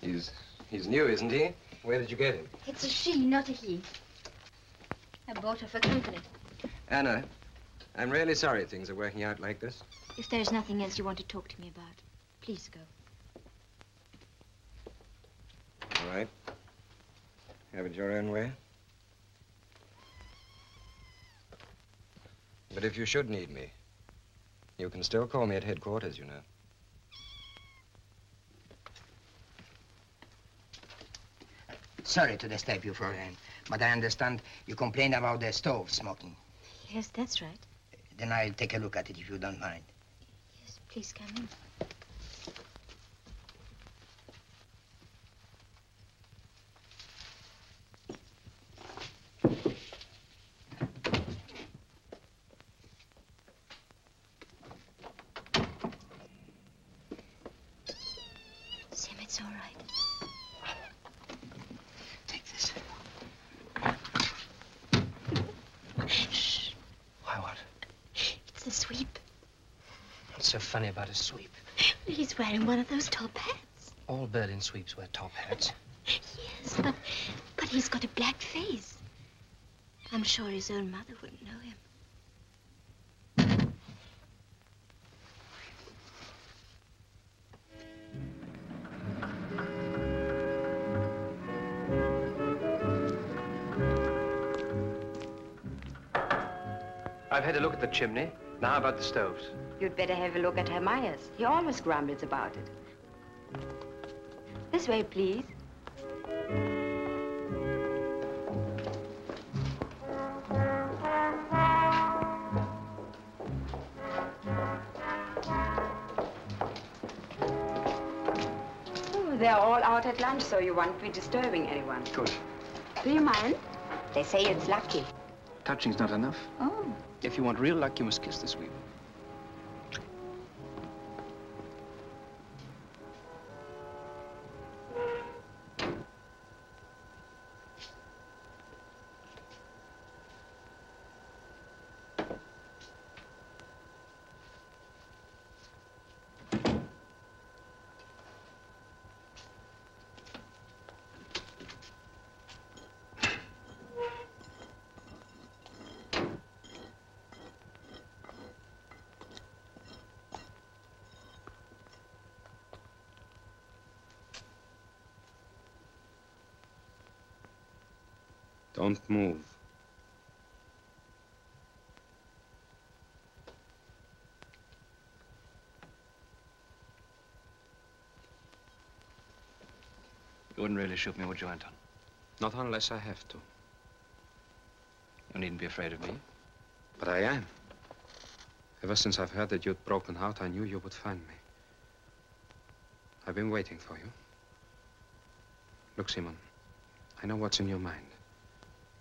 He's new, isn't he? Where did you get him? It's a she, not a he. I bought her for company. Anna, I'm really sorry things are working out like this. If there's nothing else you want to talk to me about, please go. All right. Have it your own way. But if you should need me, you can still call me at headquarters, you know. Sorry to disturb you, Fräulein, but I understand you complained about the stove smoking. Yes, that's right. Then I'll take a look at it if you don't mind. Yes, please come in. Sim, it's all right. Take this. Shh. Why, what? It's the sweep. What's so funny about a sweep? He's wearing one of those top hats. All Berlin sweeps wear top hats. Yes, but he's got a black face. I'm sure his own mother wouldn't know him. I've had a look at the chimney. Now how about the stoves? You'd better have a look at Herr Myers. He always grumbles about it. This way, please. They're all out at lunch, so you won't be disturbing anyone. Good. Do you mind? They say it's lucky. Touching's not enough. Oh. If you want real luck, you must kiss the sweep. Don't move. You wouldn't really shoot me, would you, Anton? Not unless I have to. You needn't be afraid of me. But I am. Ever since I've heard that you'd broken out, I knew you would find me. I've been waiting for you. Look, Simon, I know what's in your mind.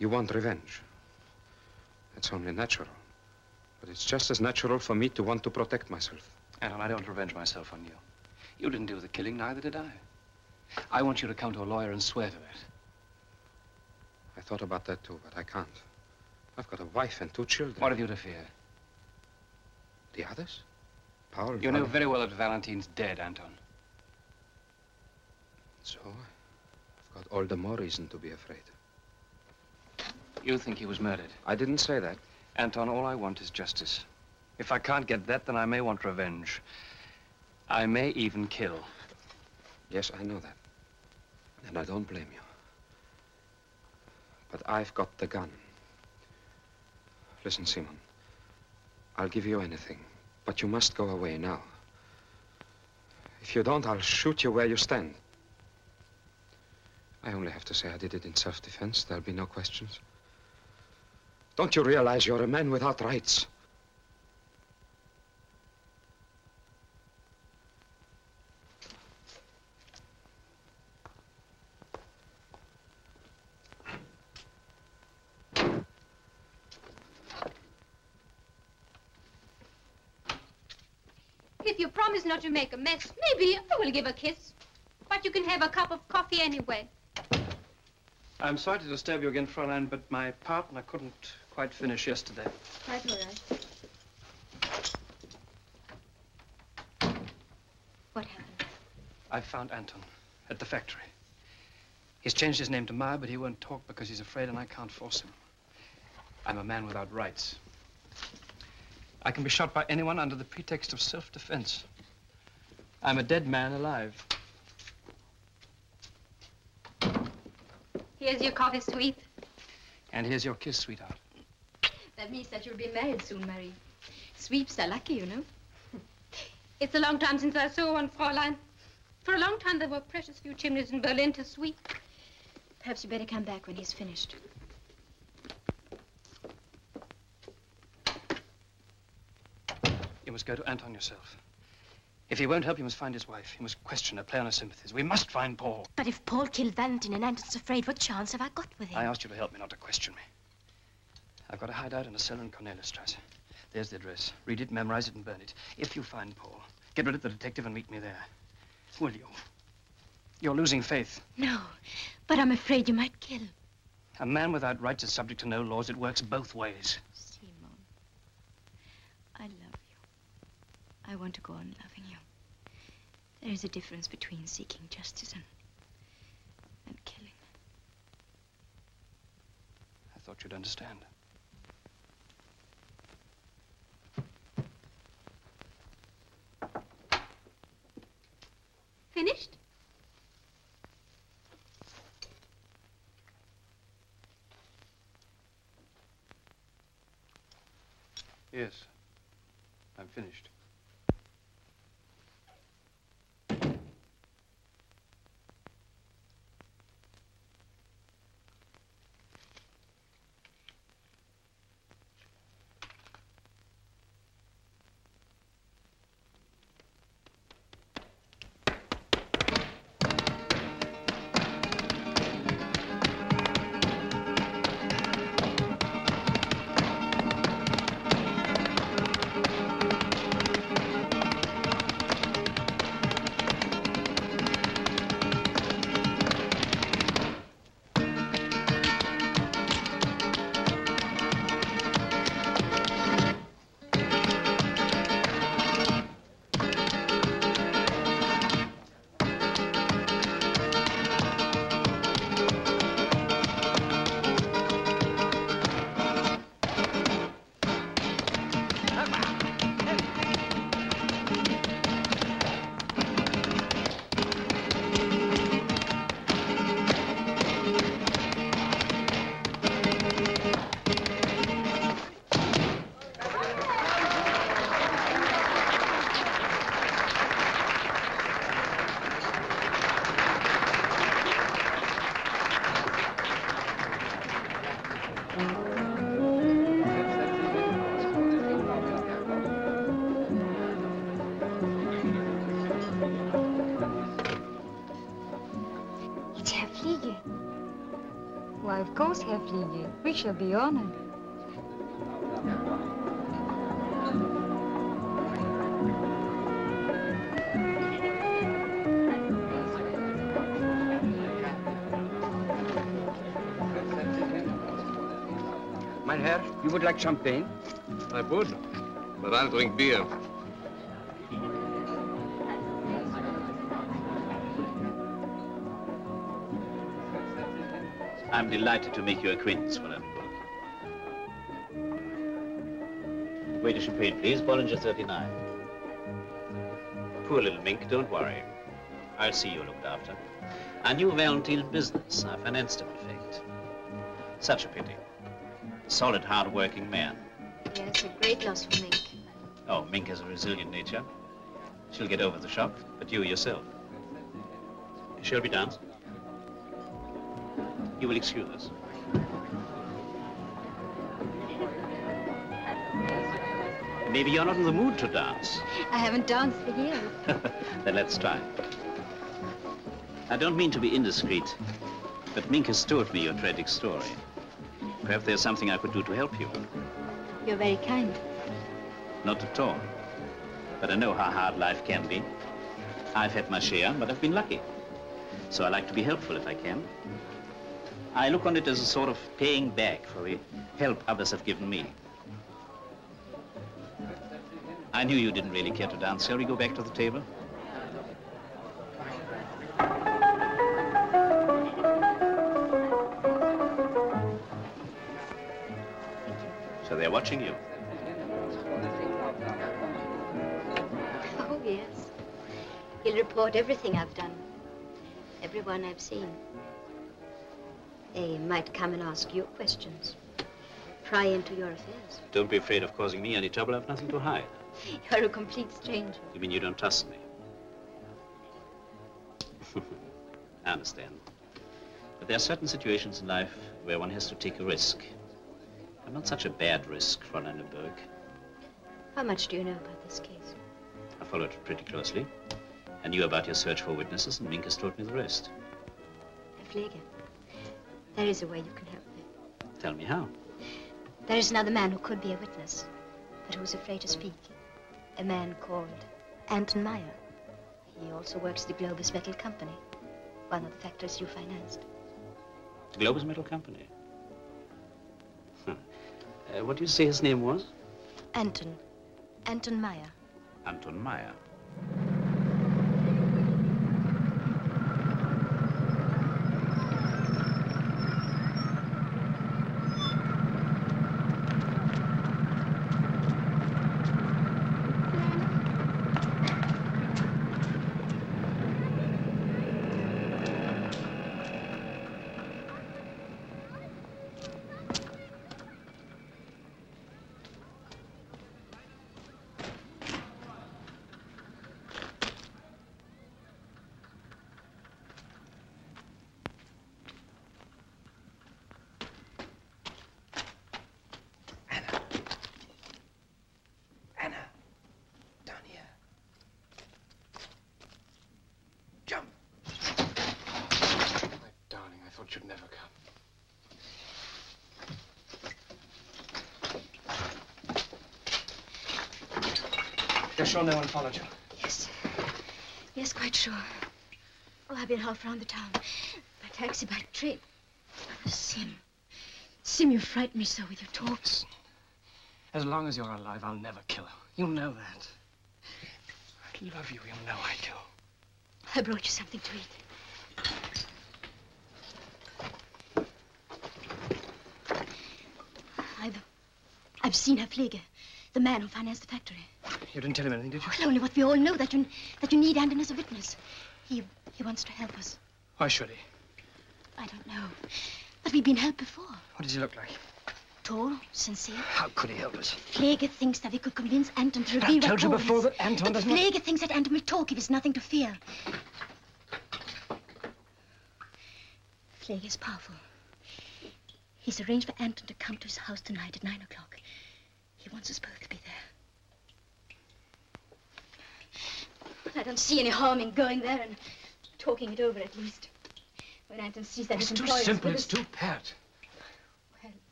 You want revenge. It's only natural. But it's just as natural for me to want to protect myself. Anton, I don't revenge myself on you. You didn't do the killing, neither did I. I want you to come to a lawyer and swear to it. I thought about that too, but I can't. I've got a wife and 2 children. What have you to fear? The others? Paul? You know very well that Valentine's dead, Anton. So, I've got all the more reason to be afraid. You think he was murdered? I didn't say that. Anton, all I want is justice. If I can't get that, then I may want revenge. I may even kill. Yes, I know that. And I don't blame you. But I've got the gun. Listen, Simon. I'll give you anything, but you must go away now. If you don't, I'll shoot you where you stand. I only have to say I did it in self-defense. There'll be no questions. Don't you realize you're a man without rights? If you promise not to make a mess, maybe I will give a kiss. But you can have a cup of coffee anyway. I'm sorry to disturb you again, Fräulein, but my partner couldn't quite finish yesterday. Quite all right. What happened? I found Anton at the factory. He's changed his name to Meyer, but he won't talk because he's afraid and I can't force him. I'm a man without rights. I can be shot by anyone under the pretext of self-defense. I'm a dead man alive. Here's your coffee, sweet. And here's your kiss, sweetheart. That means that you'll be married soon, Marie. Sweeps are lucky, you know. It's a long time since I saw one, Fräulein. For a long time, there were precious few chimneys in Berlin to sweep. Perhaps you better come back when he's finished. You must go to Anton yourself. If he won't help, you must find his wife. You must question her, play on her sympathies. We must find Paul. But if Paul killed Valentine and Anton's afraid, what chance have I got with him? I asked you to help me, not to question me. I've got a hideout in a cellar in Corneliusstrasse. There's the address. Read it, memorize it, and burn it. If you find Paul, get rid of the detective and meet me there. Will you? You're losing faith. No, but I'm afraid you might kill. A man without rights is subject to no laws. It works both ways. Simon, I love you. I want to go on loving you. There is a difference between seeking justice and killing. I thought you'd understand. Finished? Yes, I'm finished. Of course, Herr Fliege. We shall be honored. Mein Herr, you would like champagne? I would, but I'll drink beer. I'm delighted to make your acquaintance, Fräulein. Wait a champagne, please. Bollinger 39. Poor little mink, don't worry. I'll see you looked after. I knew Valentine's business. I financed him, in fact. Such a pity. Solid, hard-working man. Yes, a great loss for Mink. Oh, Mink has a resilient nature. She'll get over the shock, but you yourself. Shall we dance? You will excuse us. Maybe you're not in the mood to dance. I haven't danced for years. Then let's try. I don't mean to be indiscreet, but Mink has told me your tragic story. Perhaps there's something I could do to help you. You're very kind. Not at all. But I know how hard life can be. I've had my share, but I've been lucky. So I like to be helpful if I can. I look on it as a sort of paying back for the help others have given me. I knew you didn't really care to dance. Shall we go back to the table? So they're watching you. Oh, yes. He'll report everything I've done. Everyone I've seen. They might come and ask you questions. Pry into your affairs. Don't be afraid of causing me any trouble. I've nothing to hide. You're a complete stranger. You mean you don't trust me? I understand. But there are certain situations in life where one has to take a risk. I'm not such a bad risk, Fräulein Berg. How much do you know about this case? I followed it pretty closely. I knew about your search for witnesses, and Mink has told me the rest. Herr Pfleger, there is a way you can help me. Tell me how. There is another man who could be a witness, but who's afraid to speak. A man called Anton Meyer. He also works at the Globus Metal Company, one of the factories you financed. The Globus Metal Company? What do you say his name was? Anton Meyer. Anton Meyer. Should never come. You're sure no one followed you? Yes. Yes, quite sure. Oh, I've been half around the town. By taxi, by train. Oh, Sim, you frighten me so with your talks. As long as you're alive, I'll never kill her. You know that. I love you, you know I do. I brought you something to eat. I've seen Herr Pfleger, the man who financed the factory. You didn't tell him anything, did you? Well, only what we all know, that you need Anton as a witness. He wants to help us. Why should he? I don't know. But we've been helped before. What does he look like? Tall, sincere. How could he help us? Pfleger thinks that we could convince Anton to reveal I told you before that Anton doesn't... Pfleger thinks that Anton will talk if there's nothing to fear. Pfleger's powerful. He's arranged for Anton to come to his house tonight at 9 o'clock. He wants us both to be there. I don't see any harm in going there and talking it over at least. When Anton sees that It's his too employers... simple, it's too pat.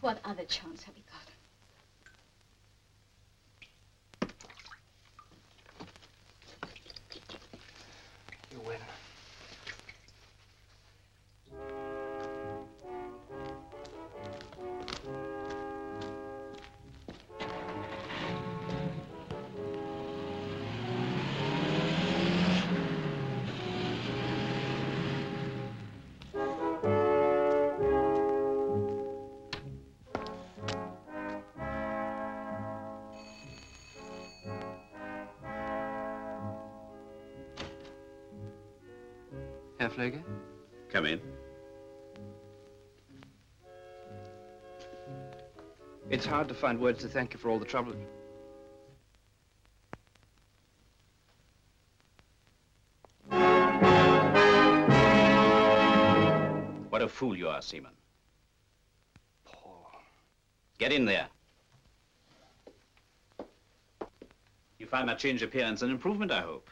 What other chance have we got? You win. Herr Pfleger? Come in. It's hard to find words to thank you for all the trouble. What a fool you are, Seaman. Paul. Get in there. You find my changed appearance an improvement, I hope.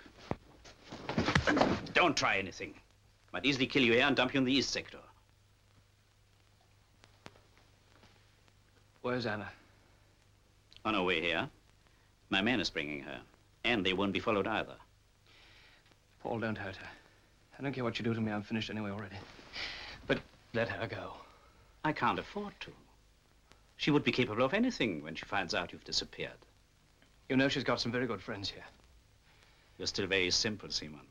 Don't try anything. Might easily kill you here and dump you in the East Sector. Where's Anna? On her way here. My man is bringing her. And they won't be followed either. Paul, don't hurt her. I don't care what you do to me. I'm finished anyway already. But let her go. I can't afford to. She would be capable of anything when she finds out you've disappeared. You know she's got some very good friends here. You're still very simple, Seaman.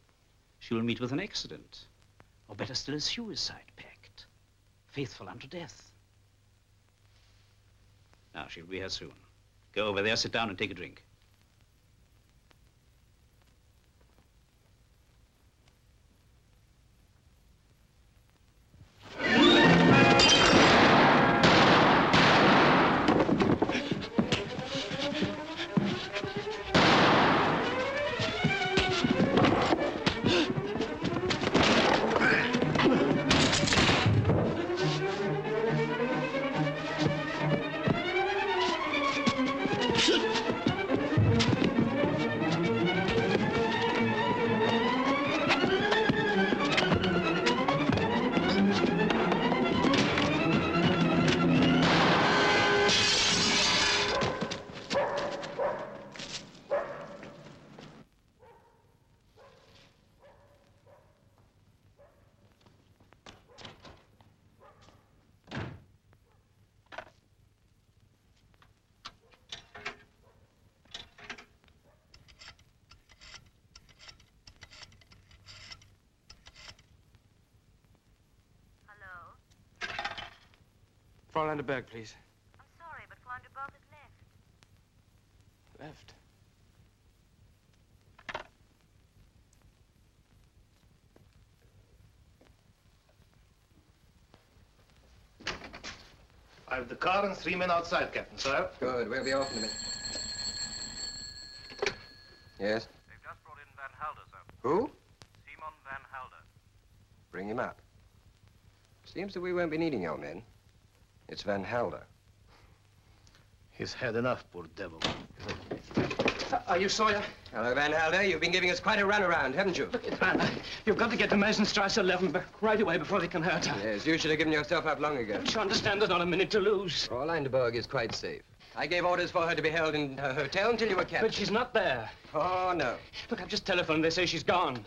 She will meet with an accident. Or better still, a suicide pact. Faithful unto death. Now, she'll be here soon. Go over there, sit down and take a drink. Fräulein de Berg, please. I'm sorry, but Fräulein de Berg has left. Left? I have the car and 3 men outside, Captain, sir. Good. We'll be off in a minute. Yes? They've just brought in Van Helder, sir. Who? Simon Van Helder. Bring him up. Seems that we won't be needing your men. It's Van Helder. He's had enough, poor devil. Are you Sawyer? Hello, Van Helder. You've been giving us quite a runaround, haven't you? Look, it's Van. You've got to get to Meisenstrasse 11 right away before they can hurt her. Yes, you should have given yourself up long ago. Don't you understand? There's not a minute to lose. Fräulein de Berg is quite safe. I gave orders for her to be held in her hotel until you were captured. But she's not there. Oh, no. Look, I've just telephoned. They say she's gone.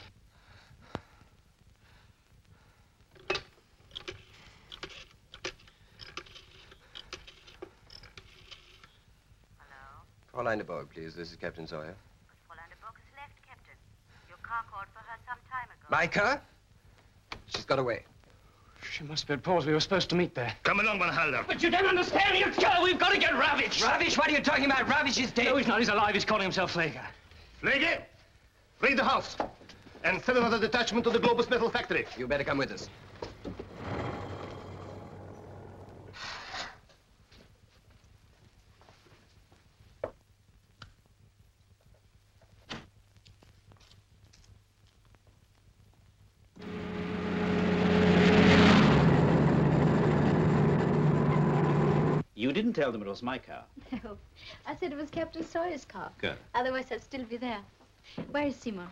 Fräulein de Berg, please. This is Captain Sawyer. But Fräulein de Berg has left, Captain. Your car called for her some time ago. My car? She's got away. She must be at Paul's. We were supposed to meet there. Come along, Van Helder. But you don't understand. You go. We've got to get Ravitch. Ravitch? What are you talking about? Ravitch is dead. No, he's not. He's alive. He's calling himself Pfleger. Pfleger, raid the house and send another detachment to the Globus Metal Factory. You better come with us. You didn't tell them it was my car. No. I said it was Captain Sawyer's car. Good. Otherwise, I'd still be there. Where is Simon?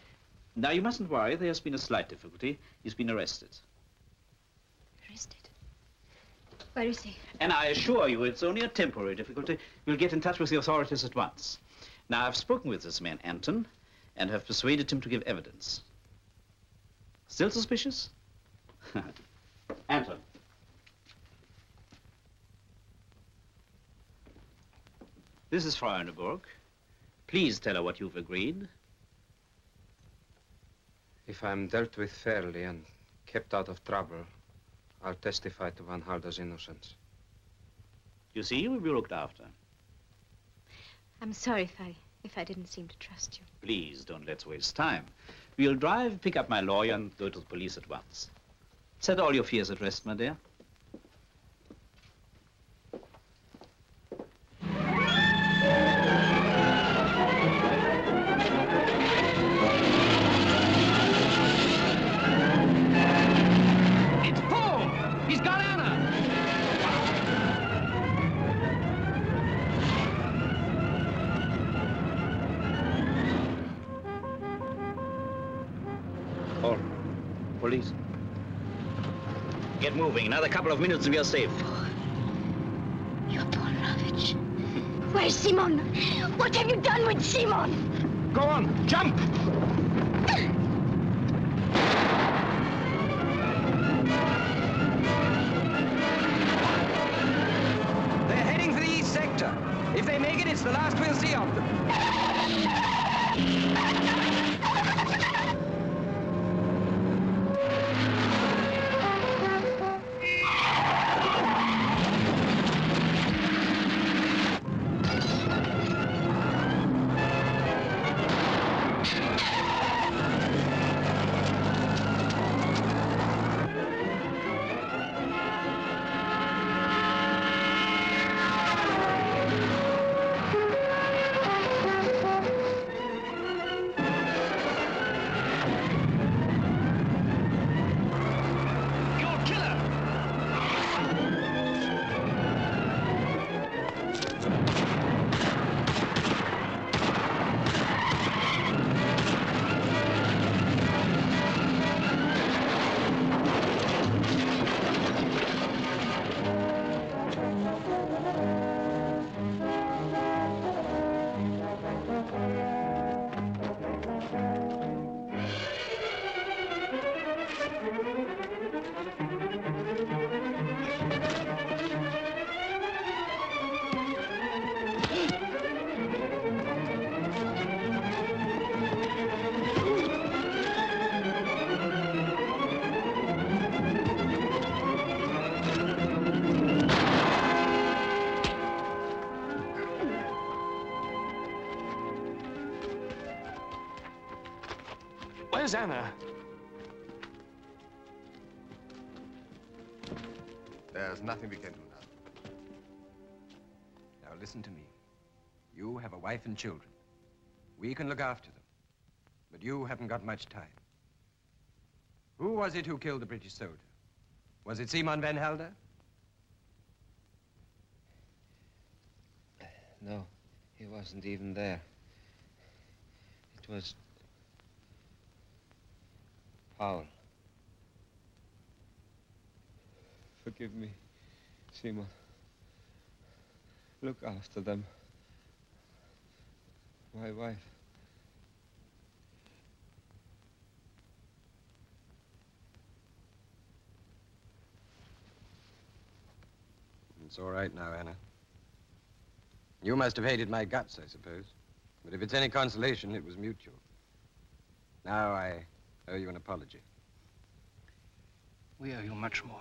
Now, you mustn't worry. There has been a slight difficulty. He's been arrested. Arrested? Where is he? And I assure you it's only a temporary difficulty. We'll get in touch with the authorities at once. Now, I've spoken with this man, Anton, and have persuaded him to give evidence. Still suspicious? Anton. This is Frau Erneburg. Please tell her what you've agreed. If I'm dealt with fairly and kept out of trouble, I'll testify to Van Halder's innocence. You see, you will be looked after. I'm sorry if I didn't seem to trust you. Please, don't let's waste time. We'll drive, pick up my lawyer, and go to the police at once. Set all your fears at rest, my dear. It's Paul! He's got Anna! Paul, police. Get moving. Another couple of minutes and we are safe. You're Paul Ravitch. Where's Simon? What have you done with Simon? Go on, jump! They're heading for the east sector. If they make it, it's the last we'll see of them. Where's Anna? There's nothing we can do now. Now listen to me. You have a wife and children. We can look after them. But you haven't got much time. Who was it who killed the British soldier? Was it Simon Van Helder? No, he wasn't even there. It was Paul. Forgive me, Simon. Look after them. My wife. It's all right now, Anna. You must have hated my guts, I suppose. But if it's any consolation, it was mutual. Now I owe you an apology. We owe you much more.